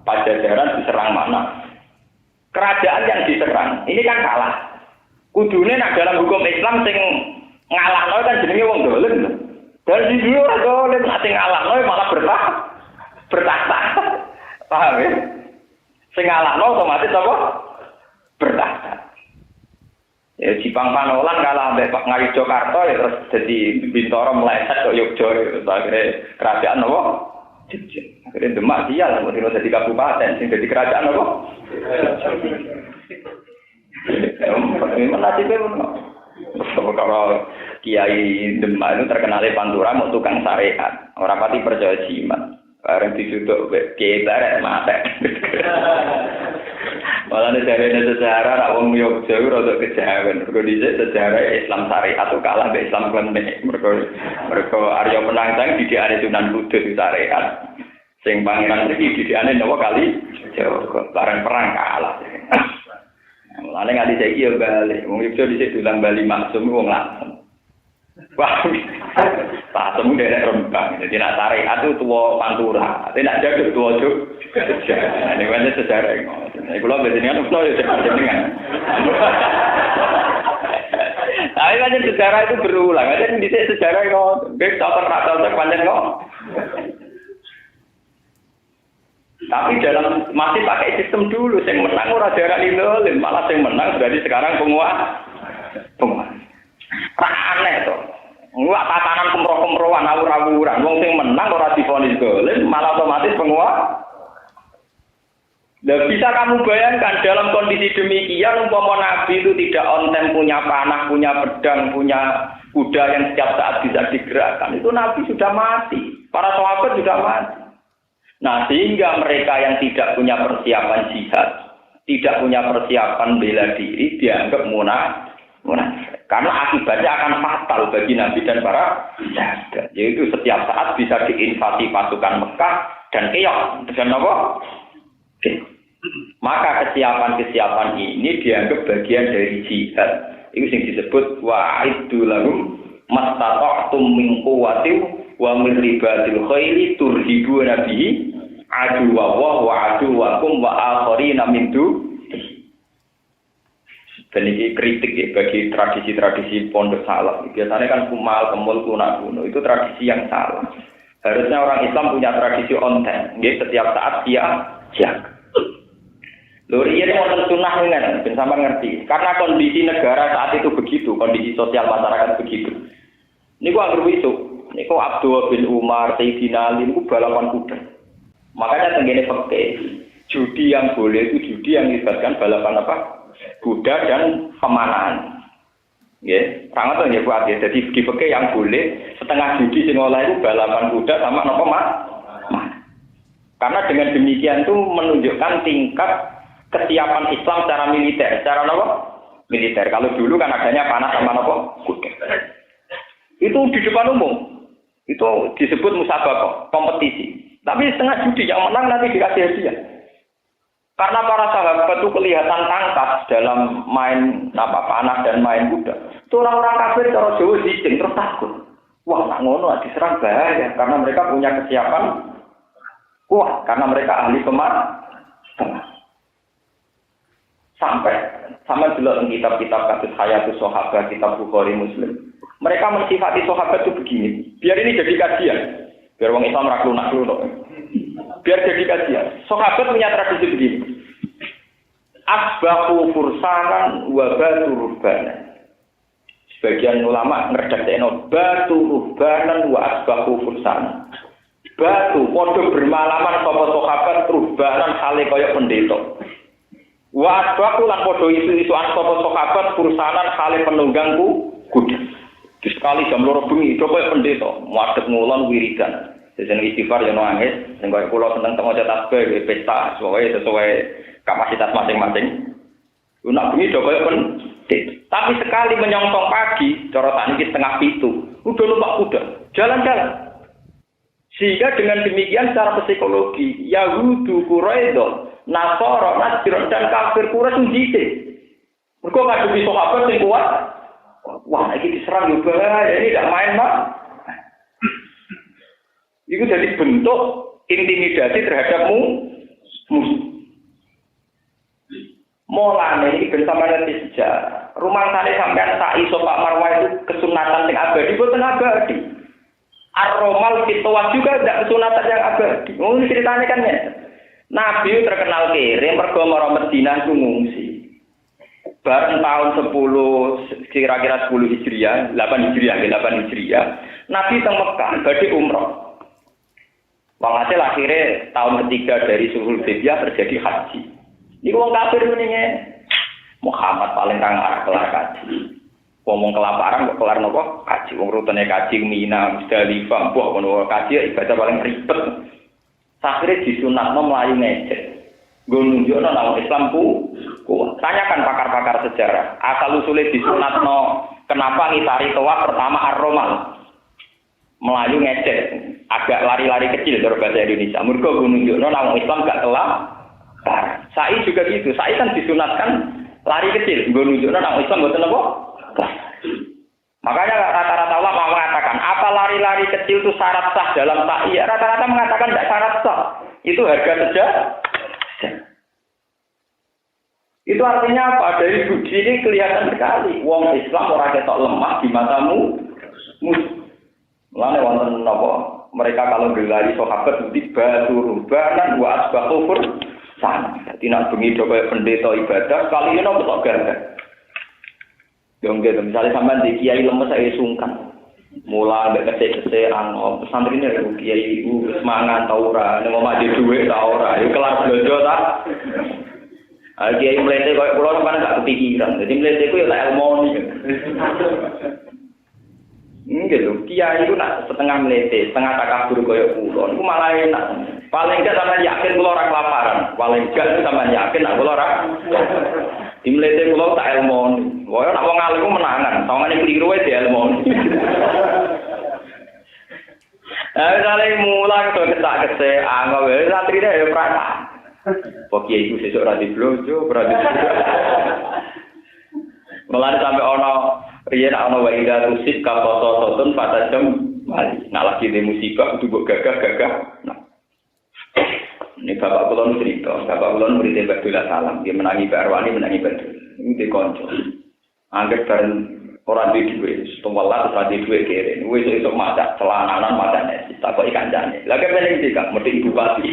Pajajaran diserang mana? Kerajaan yang diserang, ini kan kalah. Kudune nak dalam hukum Islam sing ngalahno kan jenenge wong dolim. Dan di dulu ora dolim, nak sing ngalahno malah bertahta. Paham ya? Sing ngalahno otomatis apa? Bertahta. Ya Jipang Panolan kalah ambek Pak Ngawi Jakarta ya terus jadi Bintoro meleset kok Yogyakarta. Akhirnya kerajaan apa? Akhirnya Demak dia lah mau jadi kabupaten sing jadi kerajaan apa? Nasibnya pun kalau Kiai Demak itu terkenal Pantura mau tukang syariat, orang pati percaya jimat, bareng disuduk Kiai Barat mate. Malah sejarah nak wong Yogyakarta rada kejawen, mergo dhisik sejarah Islam syariat itu kalah mbek Islam klenik, mergo Arya Penangsang didikane Sunan Kudus syariat. Sing pangeran iki didikane napa kali Jawa, bareng perang kalah. Mulane nganti saiki ya bali. Wong iso dhisik dolan Bali maksum wong langsung. Wah. Pasemu derek Rembang. Jadi nak syariat itu tuwa Pantura. Tapi nak jago tuwa juk. Ini kan sejarah ngono. Nek kula bejenengan kula ya jenengan. Tapi kan sejarah itu berulang. Ada dhisik sejarah ngono. Wis tak pernah panjang kok. Tapi dalam masih pakai sistem dulu, yang menang ora darani dolim, malah yang menang berarti sekarang penguasa. Aneh to. Enggak tatanan kemro-kemroan awur-awuran. Wong sing menang ora divonis dolim, malah otomatis penguasa. Dan bisa kamu bayangkan dalam kondisi demikian umpama Nabi itu tidak on time punya panah, punya pedang, punya kuda yang setiap saat bisa digerakkan. Itu Nabi sudah mati. Para sahabat sudah mati. Nah, sehingga mereka yang tidak punya persiapan jihad, tidak punya persiapan bela diri, dianggap munafik. Karena akibatnya akan fatal bagi Nabi dan para sahabat. Yaitu setiap saat bisa diinvasi pasukan Mekah dan keok. Dan apa? Maka kesiapan-kesiapan ini dianggap bagian dari jihad. Itu yang disebut wa'iddu lahum mastata'tum min quwwatin wa min ribatil khairi turhibuna bihi aduwwa wa aduwwakum wa akharina min dunihi. Dan ini kritik ya bagi tradisi-tradisi pondok salaf. Biasanya kan kumal, kemul, kuno itu tradisi yang salah. Harusnya orang Islam punya tradisi on time. Setiap saat dia jaga. Luri ini wonten sunah dengan, ben sampean ngerti. Karena kondisi negara saat itu begitu, kondisi sosial masyarakat begitu. Niku anggere wisuk. Niku Abdul bin Umar, Sayyidina Ali niku balapan kuda. Makanya tenggene fikih, judi yang boleh itu judi yang melibatkan balapan apa? Kuda dan pemanahan. Nggih, sangat nggih kuat ya. Jadi di fikih yang boleh setengah judi sing oleh itu balapan kuda sama napa Mas? Karena dengan demikian itu menunjukkan tingkat kesiapan Islam secara militer. Secara apa? Militer. Kalau dulu kan adanya panah sama apa? Kuda. Itu di depan umum. Itu disebut musabaqah, kompetisi. Tapi setengah judi yang menang nanti dikasih hadiah. Karena para sahabat itu kelihatan tangkas dalam main panah dan main kuda. Itu orang-orang kafir cara Jawa zicing terus takut. Wah, nak ngono diserang bahaya karena mereka punya kesiapan kuat karena mereka ahli pemanah. Sampai sama jelas kitab-kitab kasus Hayatus Sahabat, kitab Bukhari Muslim. Mereka mensifati sahabat itu begini. Biar ini jadi kajian. Biar orang Islam raklun-raklun. Biar jadi kajian. Sahabat punya tradisi begini. Asbahu fursanan wa batu ruhbanan. Sebagian ulama ngerjakan batu ruhbanan wa asbahu fursanan. Batu, podo bermalaman sapa sahabat ruhbanan hale kaya pendeta. Wa asbahu lan podo isu-isuan sapa sahabat fursanan hale penunggangku kuda. Sekali jam 2 bengi coba pendeta madhep ngulon wiridan. Jeneng istighfar yo nangis, sing kaya kula seneng teng maca tasbih pesta sesuai kapasitas masing-masing. Nak bengi coba pendeta. Tapi sekali menyongsong pagi, cara tani setengah 7, udah numpak kuda, jalan-jalan. Sehingga dengan demikian secara psikologi, Yahudu, Quraisy, Nasara, Nasrani dan kafir Quraisy njite. Mergo ngadepi sahabat sing kuat. Wah, ini diserang juga, ini tidak main, Pak. Itu jadi bentuk intimidasi terhadapmu musuh. Mulane iki bersama nanti sejarah. Rumah sana sampean tak iso Pak Marwah itu kesunatan yang abadi, boten abadi. Ar-Romal Fitwah juga tidak kesunatan yang abadi. Ini ceritanya kan ya. Nabi terkenal kere, mergo marang Madinah itu ngungsi. Bareng tahun 10 kira-kira 10 Hijriah, 8 Hijriah, Nabi teng Mekah badhe umrah. Walhasil akhirnya tahun ketiga dari Sulhul Hudaybiyah terjadi haji. Ini wong kafir menenge Muhammad paling kang arah kelar kaji. Ngomong kelaparan kok kelar nopo? Kaji wong rutene kaji Mina, Musdalifah, mbok ngono kaji ibadah paling ribet. Akhirnya disunatno mlayu ngecek. Nggo nunjukno nang Islamku kuat. Tanyakan pakar-pakar sejarah. Asal usulnya disunatno kenapa ngitari toa pertama Ar-Romal. Melayu ngecek, agak lari-lari kecil dari bahasa Indonesia. Mergo nunjukno nang Islam gak kelam. Sa'i juga gitu. Sa'i kan disunatkan lari kecil. Nggo nunjukno nang Islam mboten apa? Makanya rata-rata ulama mengatakan, apa lari-lari kecil itu syarat sah dalam sa'i? Ya, rata-rata mengatakan tidak syarat sah. Itu harga saja. Itu artinya apa? Dari bukti ini kelihatan sekali. Wong Islam orang ketok lemah di matamu. Mulane wonten napa? Mereka kalau gelari sahabat mesti batu rubanan wa asbaqufur sana. Dadi nek bengi do kaya pendeta ibadah, kali ini kok ganda. Yo nggih, misalnya sampean di kiai lemes saya sungkan. Mula ambek kese-kese ano pesantrine kiai iku semangat ta ora, nek mau maju dhuwit ta ora. Yo kelar blojo ta. Kiai mlete koyo kula sampeyan gak kepikiran. Dadi mlete ku ya lek ilmu iki. Nggih lho, kiai itu nak setengah mlete, setengah takabur koyo kula. Niku malah enak. Paling gak sampeyan yakin kula ora kelaparan. Paling gak sampeyan yakin nak kula ora. Di mlete kula tak ilmu. Koyo nak wong alim ku menangan, sawangane kliru wae di ilmu. Misalnya mulang to ketak-ketek anggo wae satrine ya praktek. Kok kiai iku sesuk ora diblojo, berarti. Mulane sampe ana riyen ana wae ida rusik kapoto-totun patajam mali. Nah lagi di musibah kudu mbok gagah-gagah. Nah. Ini bapak kula cerita, bapak kula murid Abdul Salam, dia menangi Pak Arwani menangi Badul. Ini dikonco. Anggap bareng ora di duwe, setelah ora di duwe kere. Wis iso masak celananan matane, tak kok kancane. Lah kepen iki Kak, mesti ibu bati.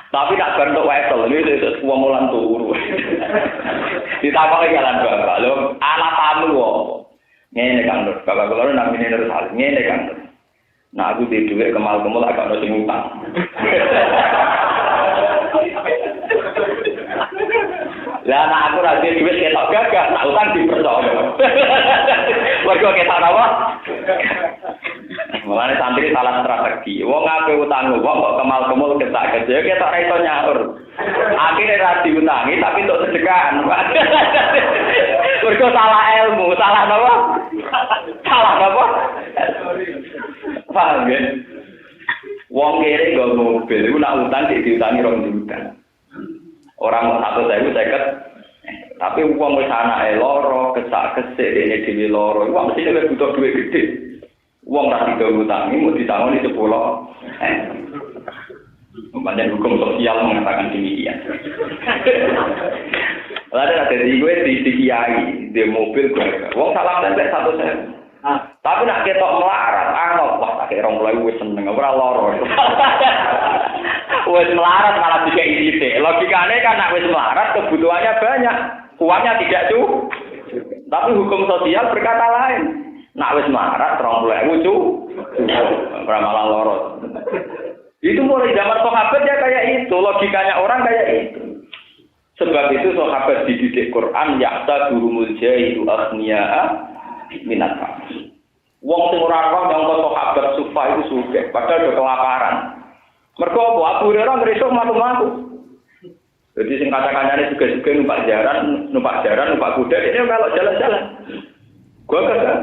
Tapi tak bentuk wesel, ini itu semua mulan turu. Ditakoki jalan bapak, lho anak tamu kok. Ngene kan Nur, bapak kula namine Nur Salim. Ngene kan Nur. Nah aku di dhuwit kemal-kemal agak ono sing utang. Lah anak aku ra duwe dhuwit ketok gagah, tak utang dipercaya. Mergo ketok apa? Mulane santri salah strategi. Wong ape utang wong kok kemal-kemul ketak gede ketok ra iso nyaur. Akhire ra diutangi tapi untuk sedekahan. Mergo salah ilmu, salah napa? Salah napa? Paham ya? Wong kere nggo mobil iku nak utang diutangi 2 juta. Orang mau 150, tapi uang wis anake loro, kesak-kesik dene dhewe loro. Wong mesti nek butuh duit gede. Uang ra diutangi mau ditangoni 10. Banyak hukum sosial mengatakan demikian. Lalu ada di gue di kiai, di mobil gue. Uang salam tempel 100.000. Tapi nak ketok melarat, anggap wah tak kira mulai wis seneng ora loro. Wis melarat malah dikei sithik. Logikane kan nak wis melarat kebutuhannya banyak, uangnya tidak cukup. Tapi hukum sosial berkata lain. Nak wis melarat 20.000 cukup. Ora malah loro. Itu mulai zaman sahabat ya kayak itu, logikanya orang kayak itu. Sebab itu sahabat dididik Quran yaqta durumul jahilu aghniya minat kamu. Wong sing ora roh nyangka sahabat sufa itu sugih, padahal do kelaparan. Mergo apa? Abu Hurairah ngresuk matu-matu. Jadi sing kata-katane juga-juga numpak jaran, numpak kuda, ini kalau jalan-jalan. Gua kata,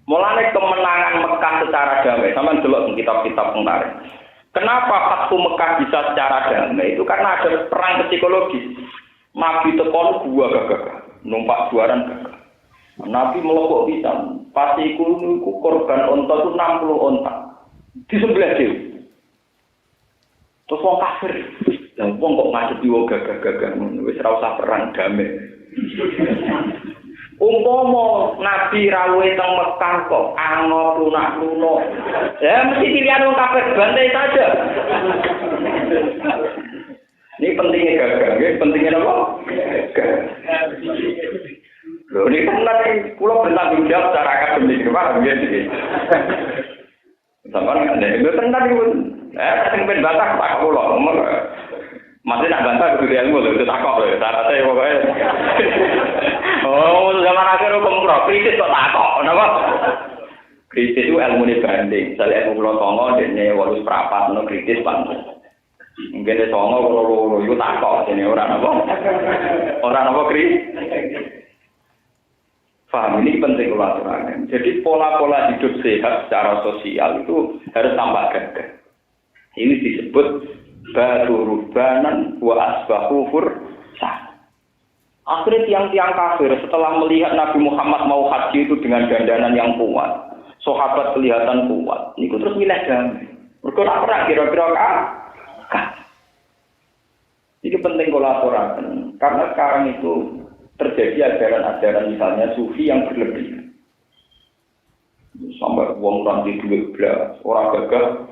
mulane kemenangan Mekah secara damai, sama delok kitab-kitab pengarang. Kenapa Fathu Mekah bisa secara damai? Itu karena ada perang psikologis. Nabi tekon gua gagah, numpak juaran gagah. Nabi melokok pisan, pasti iku korban onta itu 60 onta. Di sebelah dia. Terus wong kafir. Lah wong kok ngadepi wong gagah-gagah ngono wis ora usah perang damai. Umpama Nabi rawuhe teng Mekah kok angop lunak-lunak. Ya mesti pilihan wong kafir bantai saja. Ini pentingnya gagah, nggih, pentingnya apa? Gagah. Loh, ini kan pulau bertanggung jawab secara akademik, paham ya? Sampai nggak ada, tentang itu, sing ben bantah tak pulau, masih nak bantah itu ilmu loh, itu takok loh, syaratnya pokoknya. Oh, zaman akhir hukum kritis kok takok, kenapa? Kritis itu ilmu ini banding, misalnya ilmu pulau songo, dia walus perapat, no kritis pantas. Mungkin dia songo, kalau itu takok, ini orang apa kritis. Paham, ini penting kalau aturannya. Jadi pola-pola hidup sehat secara sosial itu harus tambah gagah. Ini disebut barurubanan wa asbahu fursan. Akhirnya tiang-tiang kafir setelah melihat Nabi Muhammad mau haji itu dengan dandanan yang kuat, sahabat kelihatan kuat. Ini terus milih damai. Mereka tak pernah kira-kira kan. Ini penting kolaborasi. Karena sekarang itu terjadi ajaran-ajaran misalnya sufi yang berlebihan. Sampai uang ranti duit belas, orang gagah,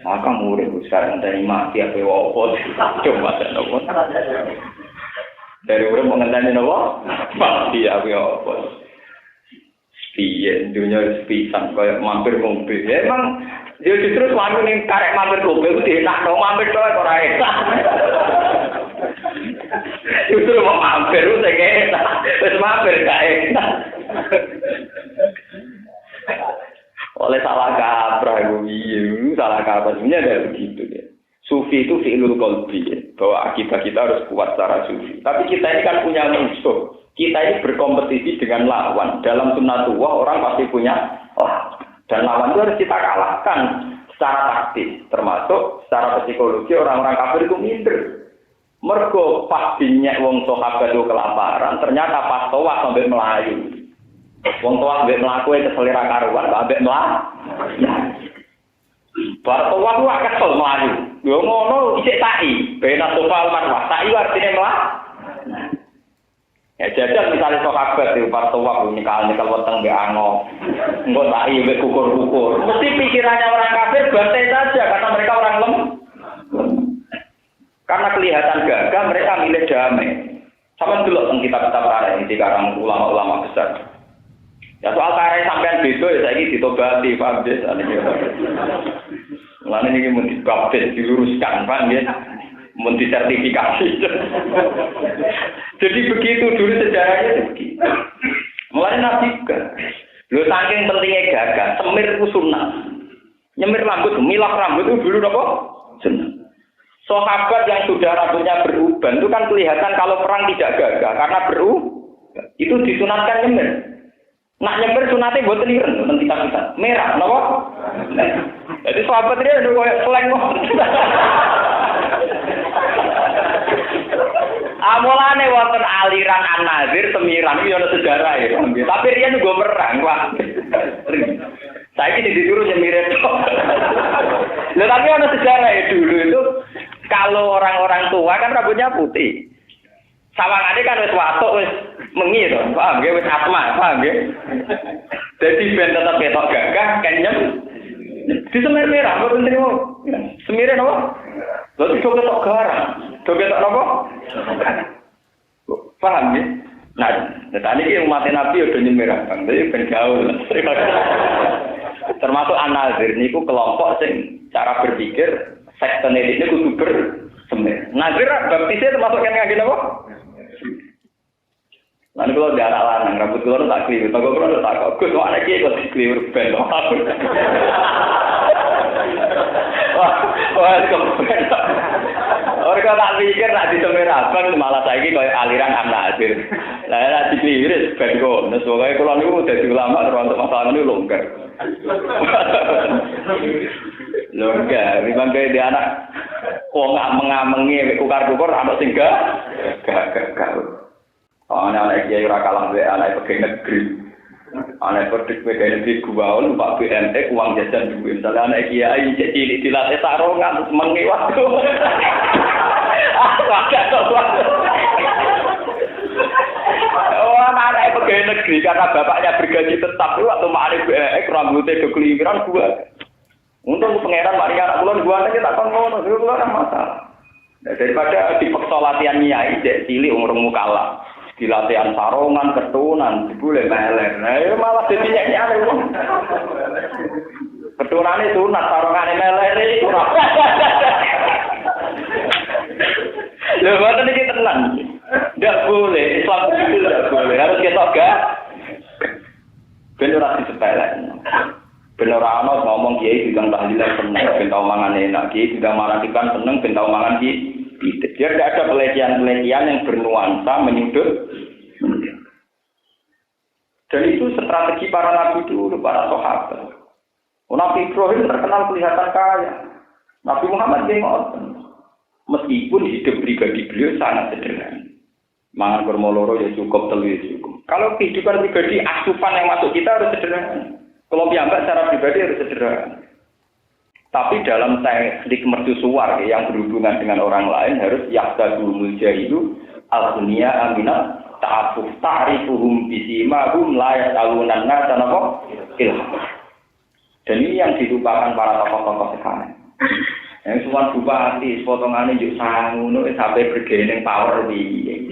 maka murid sekarang dari mati apa wapot, coba dan wapot. Dari murid mengenai apa? Mati apa wapot. Spiye, dunia spisan kayak mampir mobil. Ya, emang dia justru suami yang karek mampir mobil itu enak dong, mampir doang orang enak. Justru mau mampir itu saya enak, terus mampir gak enak. Oleh salah kaprah itu, salah kaprah sebenarnya ada begitu ya. Sufi itu fi'lul qalbi ya, bahwa akidah kita harus kuat secara sufi. Tapi kita ini kan punya musuh. Kita ini berkompetisi dengan lawan. Dalam sunnatullah orang pasti punya lawan. Dan lawan itu harus kita kalahkan secara taktis, termasuk secara psikologi orang-orang kafir itu minder. Mergo pas dinyek wong sahabat itu kelaparan, ternyata pas tawaf sampai melayu. Wong tawaf sampai melaku itu selera karuan, sampai melayu. Bar tawaf itu kesel melayu. Yo ngono isik ta'i, bena sofal marwah. Ta'i artinya melayu. Ya jajal misalnya sahabat itu pas tawaf nikal weteng mbek ango. Engko ta'i mbek kukur-kukur. Mesti pikirannya orang kafir bantai saja karena mereka orang lemah. Karena kelihatan gagah, mereka milih damai. Sama dulu tentang kitab-kitab lain di karang ulama-ulama besar. Ya soal karek sampean beda ya saiki ditobati, paham ya? Mulane iki mun dibaptis diluruskan, paham ya? Mun disertifikasi. Jadi begitu dulu sejarahnya begitu. Mulane Nabi kan. Lho saking pentingnya gagah, semir ku sunnah. Nyemir rambut, milak rambut itu dulu apa? Sunnah. Sahabat yang sudah rambutnya beruban itu kan kelihatan kalau perang tidak gagah karena itu disunatkan nyemir. Nak nyemir sunatnya buat liren, nanti kita merah, kenapa? Jadi sahabat dia udah kayak seleng. Amolane wonten aliran An-Nazir semiran iki ana sejarah ya. Tapi dia juga merang, Pak. Saiki disuruh nyemirin. Lha tapi ana sejarah ya dulu itu kalau orang-orang tua kan rambutnya putih. Sawangane kan wis watuk wis mengi to, paham nggih wis asma, paham nggih. Dadi ben tetep ketok gagah kenyem. Disemir merah, kok penting kok. Semire napa? Lha iso ketok garang. Do ketok napa? Paham nggih? Nah, tadi iki umat Nabi udah nyemir Bang. Jadi ben gaul. Termasuk An-Nazir niku kelompok sing cara berpikir sektene iki kudu bersemir. Nazir baptisnya termasuk yang ngene apa? Lalu kalau dia anak lanang, rambut keluar tak keliru, toko keluar tak kok, gus mana kia kok keliru ben, wah kepen, orang tak pikir nak disemir abang malah saya ini kayak aliran An-Nazir, lah dikeliru ben kok, nah soalnya kalau ni udah ulama terus masalah ini longgar, memang kayak dia anak, mengamenge ukar-ukar anak singgah, gak. Anak kiai ora kalah wae anak pegawai negeri. Anak pegawai negeri gua numpak BNT uang jajan duwe. Misalnya anak kiai cilik dilatih sarongan mengi waktu. Wah, anak pegawai negeri karena bapaknya bergaji tetap waktu mari BNT rambutnya do kelingkiran gua. Untung pangeran mari anak kula gua nek tak kon ngono, kula ora masalah. Daripada dipaksa latihan nyai cek cilik umur mukalla. Di latihan sarongan, ketunan, boleh meler. Nah, malah jadi nyanyi wong. Ketunane sunat, sarongane meler iki ora. Lha boten iki tenan. Ndak boleh, Islam itu ndak boleh. Harus ketok gak. Ben ora disepelek. Ben ora ana ngomong kiai digang tahlilan seneng, ben tau mangan enak, kiai digang maratikan seneng, ben tau mangan kiai. Dia tidak ada pelecehan-pelecehan yang bernuansa menyudut. Dan itu strategi para nabi dulu, para sahabat. Nabi Ibrahim terkenal kelihatan kaya. Nabi Muhammad ngoten. Meskipun hidup pribadi beliau sangat sederhana. Mangan kurma loro ya cukup, telu ya cukup. Kalau kehidupan pribadi asupan yang masuk kita harus sederhana. Kalau piyambak secara pribadi harus sederhana. Tapi dalam teknik mercusuar yang berhubungan dengan orang lain harus yahdadul jahilu al-dunia aminat ta'afuf ta'rifuhum bisimahum la yas'alunan nasa napa ilham. Dan ini yang dilupakan para tokoh-tokoh sekarang. Yang semua bupati potongannya juk sangu sampai bergening power piye.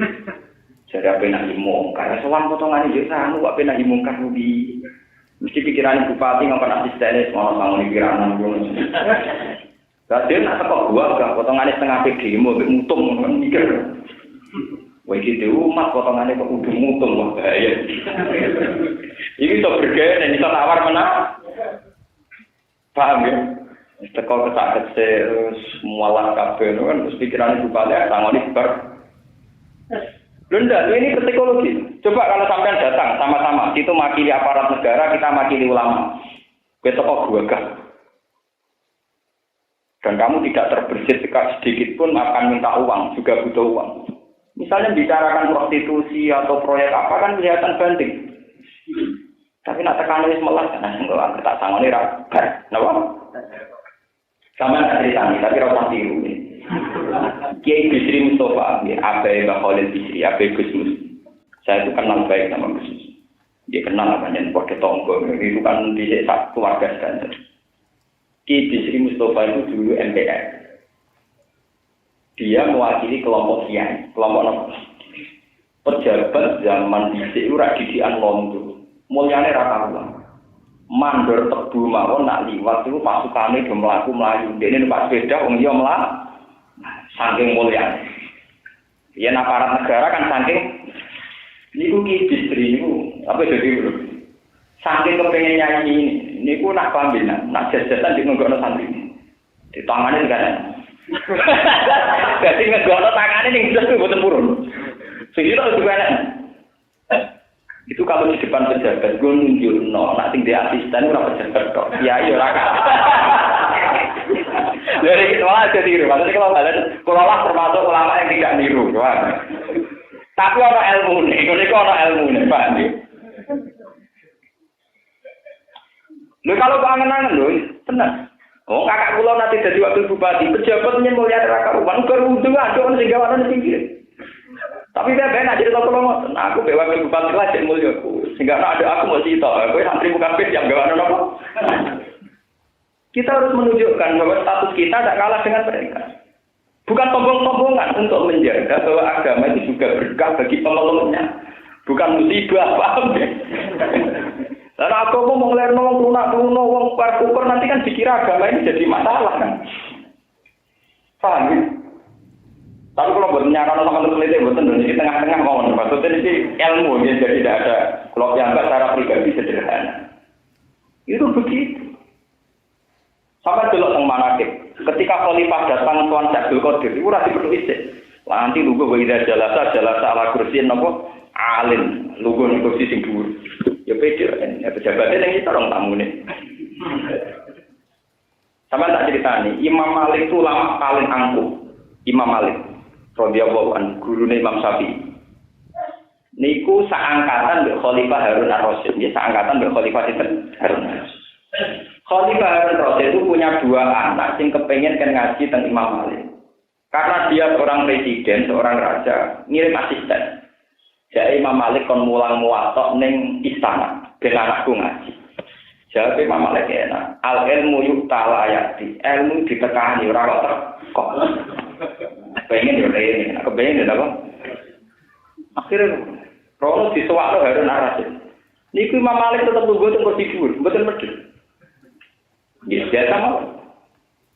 Jadi apa nak imong karena semua potongannya juk sangu apa nak imong karubi. Mesti pikiran bupati ngomong asisten semua bangun pikiran ngono. Kadang nak kok gua gak potongane setengah demo mbek mutung mikir. Wah iki umat potongane kok kudu mutung wah bahaya. Iki to bergaya dan iso tawar menang. Paham ya? Teko kesak terus mualah kabeh kan terus pikiran bupati sangoni bar. Lunda, ini psikologi. Coba kalau sampean datang sama-sama, itu makili aparat negara, kita makili ulama. Kita kok gagah. Dan kamu tidak terbersit sedikit pun akan minta uang, juga butuh uang. Misalnya bicarakan prostitusi atau proyek apa kan kelihatan banding. Tapi nak tekan wis melas, nah enggak tak sangoni ra. Napa? Sampeyan tak ceritani, tapi ora usah tiru. Kiai Bisri Mustafa, Abai Bakholil Bisri, Abai Gusmus. Saya itu kenal baik sama Gusmus. Dia kenal namanya Porde Tonggo, itu kan di desa keluarga Skanser. Kiai Bisri Mustafa itu dulu MPR. Dia mewakili kelompok kiai, kelompok pejabat zaman dhisik ora didikan londo. mulyane ra karuan. Mandor tebu mawon nak liwat iku pasukane do mlayu. Dene numpak sepeda wong liya mlaku. Saking mulyane. Yen aparat negara kan saking niku ki distri niku apa dadi saking kepengen nyanyi niku nak pambinan, nak jajasan di nggono santri. Di tangane kan. Dadi nggono tangane ning jero mboten purun. Sing itu juga itu kalau di depan pejabat gue nunjuk nak sing di asisten ora pejabat kok. Ya iya ora. Dari itu malah jadi niru. Maksudnya kalau lah termasuk ulama yang tidak niru, kan? Tapi ada ilmu nih, kalau ada ilmu nih, Pak. Lu kalau kangen-kangen lu, tenang. Oh, kakak kula nanti jadi wakil bupati, pejabatnya mulia neraka rumah, berwudu ada orang sing gawane pinggir. Tapi dia nak jadi toko ngoten. Aku bae wakil bupati lah cek mulya aku. Sehingga ada aku mau cerita, kowe santri bukan pet yang gawane apa? Kita harus menunjukkan bahwa status kita tidak kalah dengan mereka. Bukan sombong-sombongan untuk menjaga bahwa agama itu juga berkah bagi pemeluknya. Bukan musibah, paham ya? Dan aku mau ngelerno wong lunak-luno wong kukur nanti kan dikira agama ini jadi masalah kan. Paham ya? Tapi kalau buat nyarana sama peneliti buatan di tengah-tengah mau maksudnya ini ilmu ya, jadi tidak ada kalau yang secara pribadi sederhana. Itu begitu. Sampai delok teng manakib. Ketika khalifah datang tuan Abdul Qadir, itu ora diperlu isih. Nanti lugu wa idza jalasa ala kursiyin napa alim, lugu ning kursi sing dhuwur. Ya pede ya pejabatnya ning kita orang tamune. Sampai tak ceritani, Imam Malik itu ulama paling angkuh. Imam Malik radhiyallahu anhu, gurune Imam Syafi'i. Niku saangkatan mbek Khalifah Harun Ar-Rasyid, ya saangkatan mbek Khalifah Harun Ar-Rasyid. Khalifah Harun Ar-Rasyid itu punya dua anak yang kepengen kan ngaji tentang Imam Malik. Karena dia seorang presiden, seorang raja, ngirim asisten. Jadi Imam Malik kon mulang muwatok ning istana, ben anakku ngaji. Jadi Imam Malik enak, al ilmu yuktala ayati, ilmu ditekani ora kok. Pengen yo rene, aku pengen apa? Akhirnya rono disuwakno Harun Ar-Rasyid. Niku Imam Malik tetep lungguh teng kursi dhuwur, mboten medhit. Ya biasa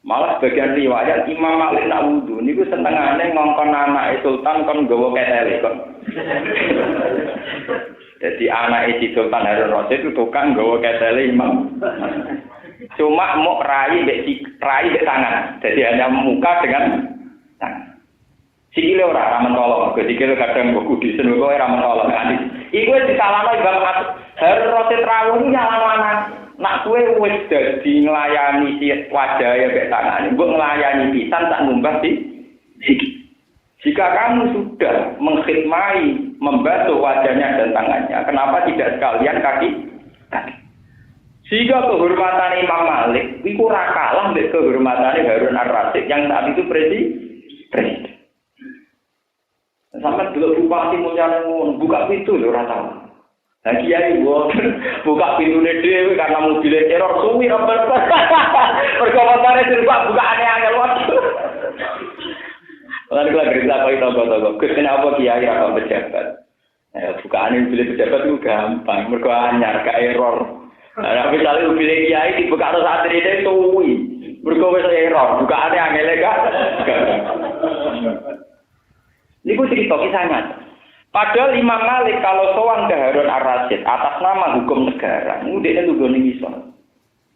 malah bagian riwayat Imam Malik nak wudu niku senengane ngongkon anake sultan kon nggawa ketele kok. Jadi anake si Sultan Harun Rasyid itu tukang nggawa ketele Imam. Cuma mau rai mbek tangan. Jadi hanya muka dengan tangan. Sikile ora mentolo, sikile kadang mbok kudisen kok ora mentolo kan. Iku wis disalahno Imam Harun Rasyid rawuh nyalano anak. Nak kowe wis dadi nglayani si wajahe mbek tangane, mbok nglayani pisan tak ngumbah di siki. Jika kamu sudah mengkhidmati, membantu wajahnya dan tangannya, kenapa tidak sekalian kaki? Jika kehormatan Imam Malik itu ora kalah mbek kehormatan Harun Ar-Rasyid yang saat itu presiden. Sampai dulu bupati mulyane ngono, buka pintu lho ora tau. Lah kiai buka pintune dhewe karena mobil error suwi apa. Perkawatane dirubah bukaane angel wae. Lan kula gerita kok toko-toko. Kenapa kiai ora pejabat? Bukaane mobil pejabat itu gampang, mergo anyar gak error. Lah misale mobil kiai dibuka terus satrine suwi. Mergo wis error, bukaane angel gak. Niku cerita kisahnya. Padahal Imam Malik kalau sowan ke Harun Ar-Rasyid atas nama hukum negara, ngene lugu ning iso.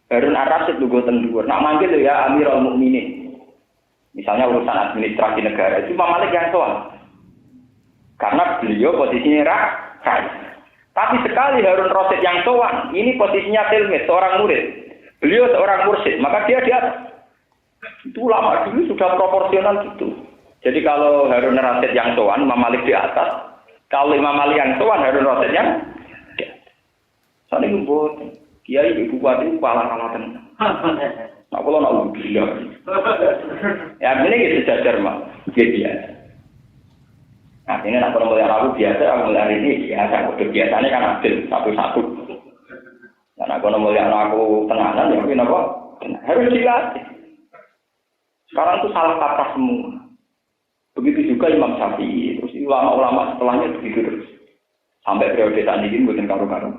Harun Ar-Rasyid lugu teng dhuwur. Nak manggil ya Amirul Mukminin. Misalnya urusan administrasi negara itu Imam Malik yang sowan. Karena beliau posisinya rakyat. Tapi sekali Harun Ar-Rasyid yang sowan, ini posisinya tilmid, seorang murid. Beliau seorang mursyid, maka dia di atas. Itu ulama dulu sudah proporsional gitu. Jadi kalau Harun Ar-Rasyid yang sowan, Imam Malik di atas. Kalau Imam Malik yang sowan, Harun Ar-Rasyid yang di atas. Soalnya itu buat kiai ibu bupati itu kalah tenang. Nah, kalau nak gila. Ya, ini gitu sejajar mah, biasa. Nah, ini nak pemulihan aku biasa, pemulihan ini biasa. Udah biasanya kan adil satu-satu. Dan aku pemulihan aku tenanan, ya mungkin apa? Harus dilatih. Sekarang itu salah kaprah semua. Begitu juga Imam Syafi'i, terus ulama-ulama setelahnya begitu terus. Sampai periode saat ini bukan karu-karu.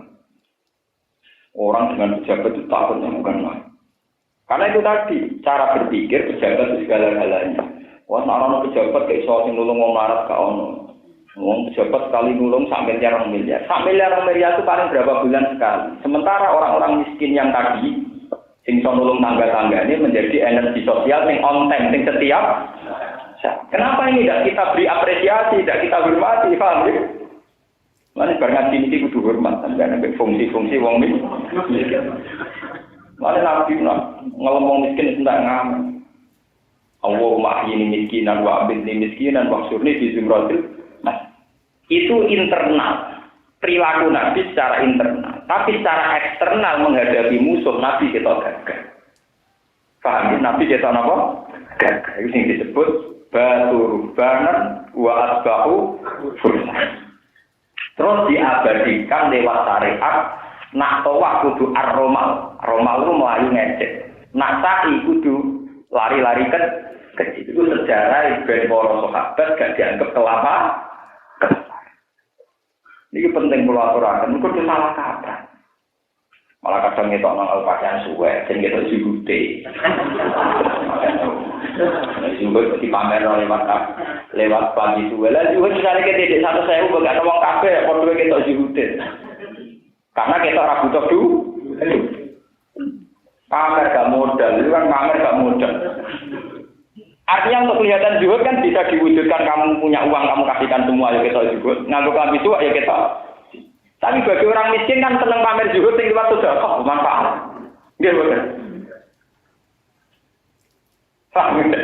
Orang dengan pejabat itu takutnya bukan main. Karena itu tadi, cara berpikir pejabat itu segala-galanya. Wah, orang pejabat kayak soal sing nulung wong larat gak ono. Wong pejabat sekali nulung sak miliar miliar. Sak miliar itu paling berapa bulan sekali. Sementara orang-orang miskin yang tadi sing iso nulung tangga-tanggane menjadi energi sosial sing on time, sing setiap. Kenapa ini tidak kita beri apresiasi, tidak kita hormati, paham ya? Mana barang ini kudu hormat, sampeyan nek fungsi-fungsi wong miskin. Mana nabi ngomong miskin tidak ngamen. Allahumma ahyini miskinan wa abidni miskinan wa surni fi zumratil. Nah, itu internal. Perilaku Nabi secara internal. Tapi secara eksternal menghadapi musuh Nabi kita gagal. Paham ya? Nabi kita apa? Gagal. Itu yang disebut baturbanan wa asbahu fursan. Terus diabadikan lewat syariat nak tawak kudu ar-romal. Romal itu melayu ngecek. Nak sa'i kudu lari-lari kecil. Itu sejarah ibn para sahabat gak dianggap kelapa. Ini penting kalau aturakan. Itu salah kata. Malah kadang ngetok nang al-pakaian suwe. Dan ngetok juhute. Juhut dipamer lewat pagi suwe. Lah juhut misalnya kita tidak satu sewu. Gak ada orang kafe. Kalau ngetok juhute. Karena kita ragu tok dulu. Pamer gak modal, itu kan pamer gak modal. Artinya untuk kelihatan zuhud kan bisa diwujudkan kamu punya uang, kamu kasihkan semua ya kita zuhud. Nganggo klambi tua ya kita. Tapi bagi orang miskin kan seneng pamer zuhud sing liwat sedekah bermanfaat. Nggih betul. Paham ya?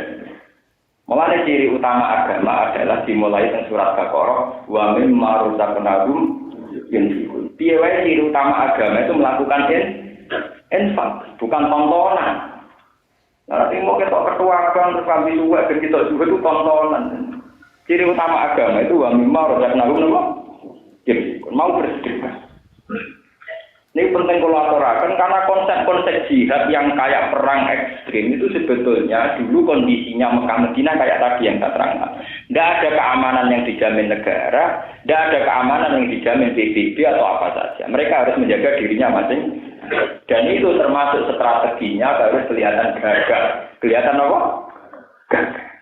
Mulane ciri utama agama adalah dimulai dengan surat Baqarah wa mimma razaqnahum yunfiqun. Piye wae ciri utama agama itu melakukan infak, bukan tontonan. Nanti mau kita ketua bank kami juga dan kita juga itu tontonan. Ciri utama agama itu wa mimma razaqnahum mau bersedekah. Ini penting kalau aturakan karena konsep-konsep jihad yang kayak perang ekstrim itu sebetulnya dulu kondisinya Mekah Madinah kayak tadi yang saya terangkan. Tidak ada keamanan yang dijamin negara, tidak ada keamanan yang dijamin PBB atau apa saja. Mereka harus menjaga dirinya masing. Dan itu termasuk strateginya harus kelihatan gagah. Kelihatan apa? Gagah.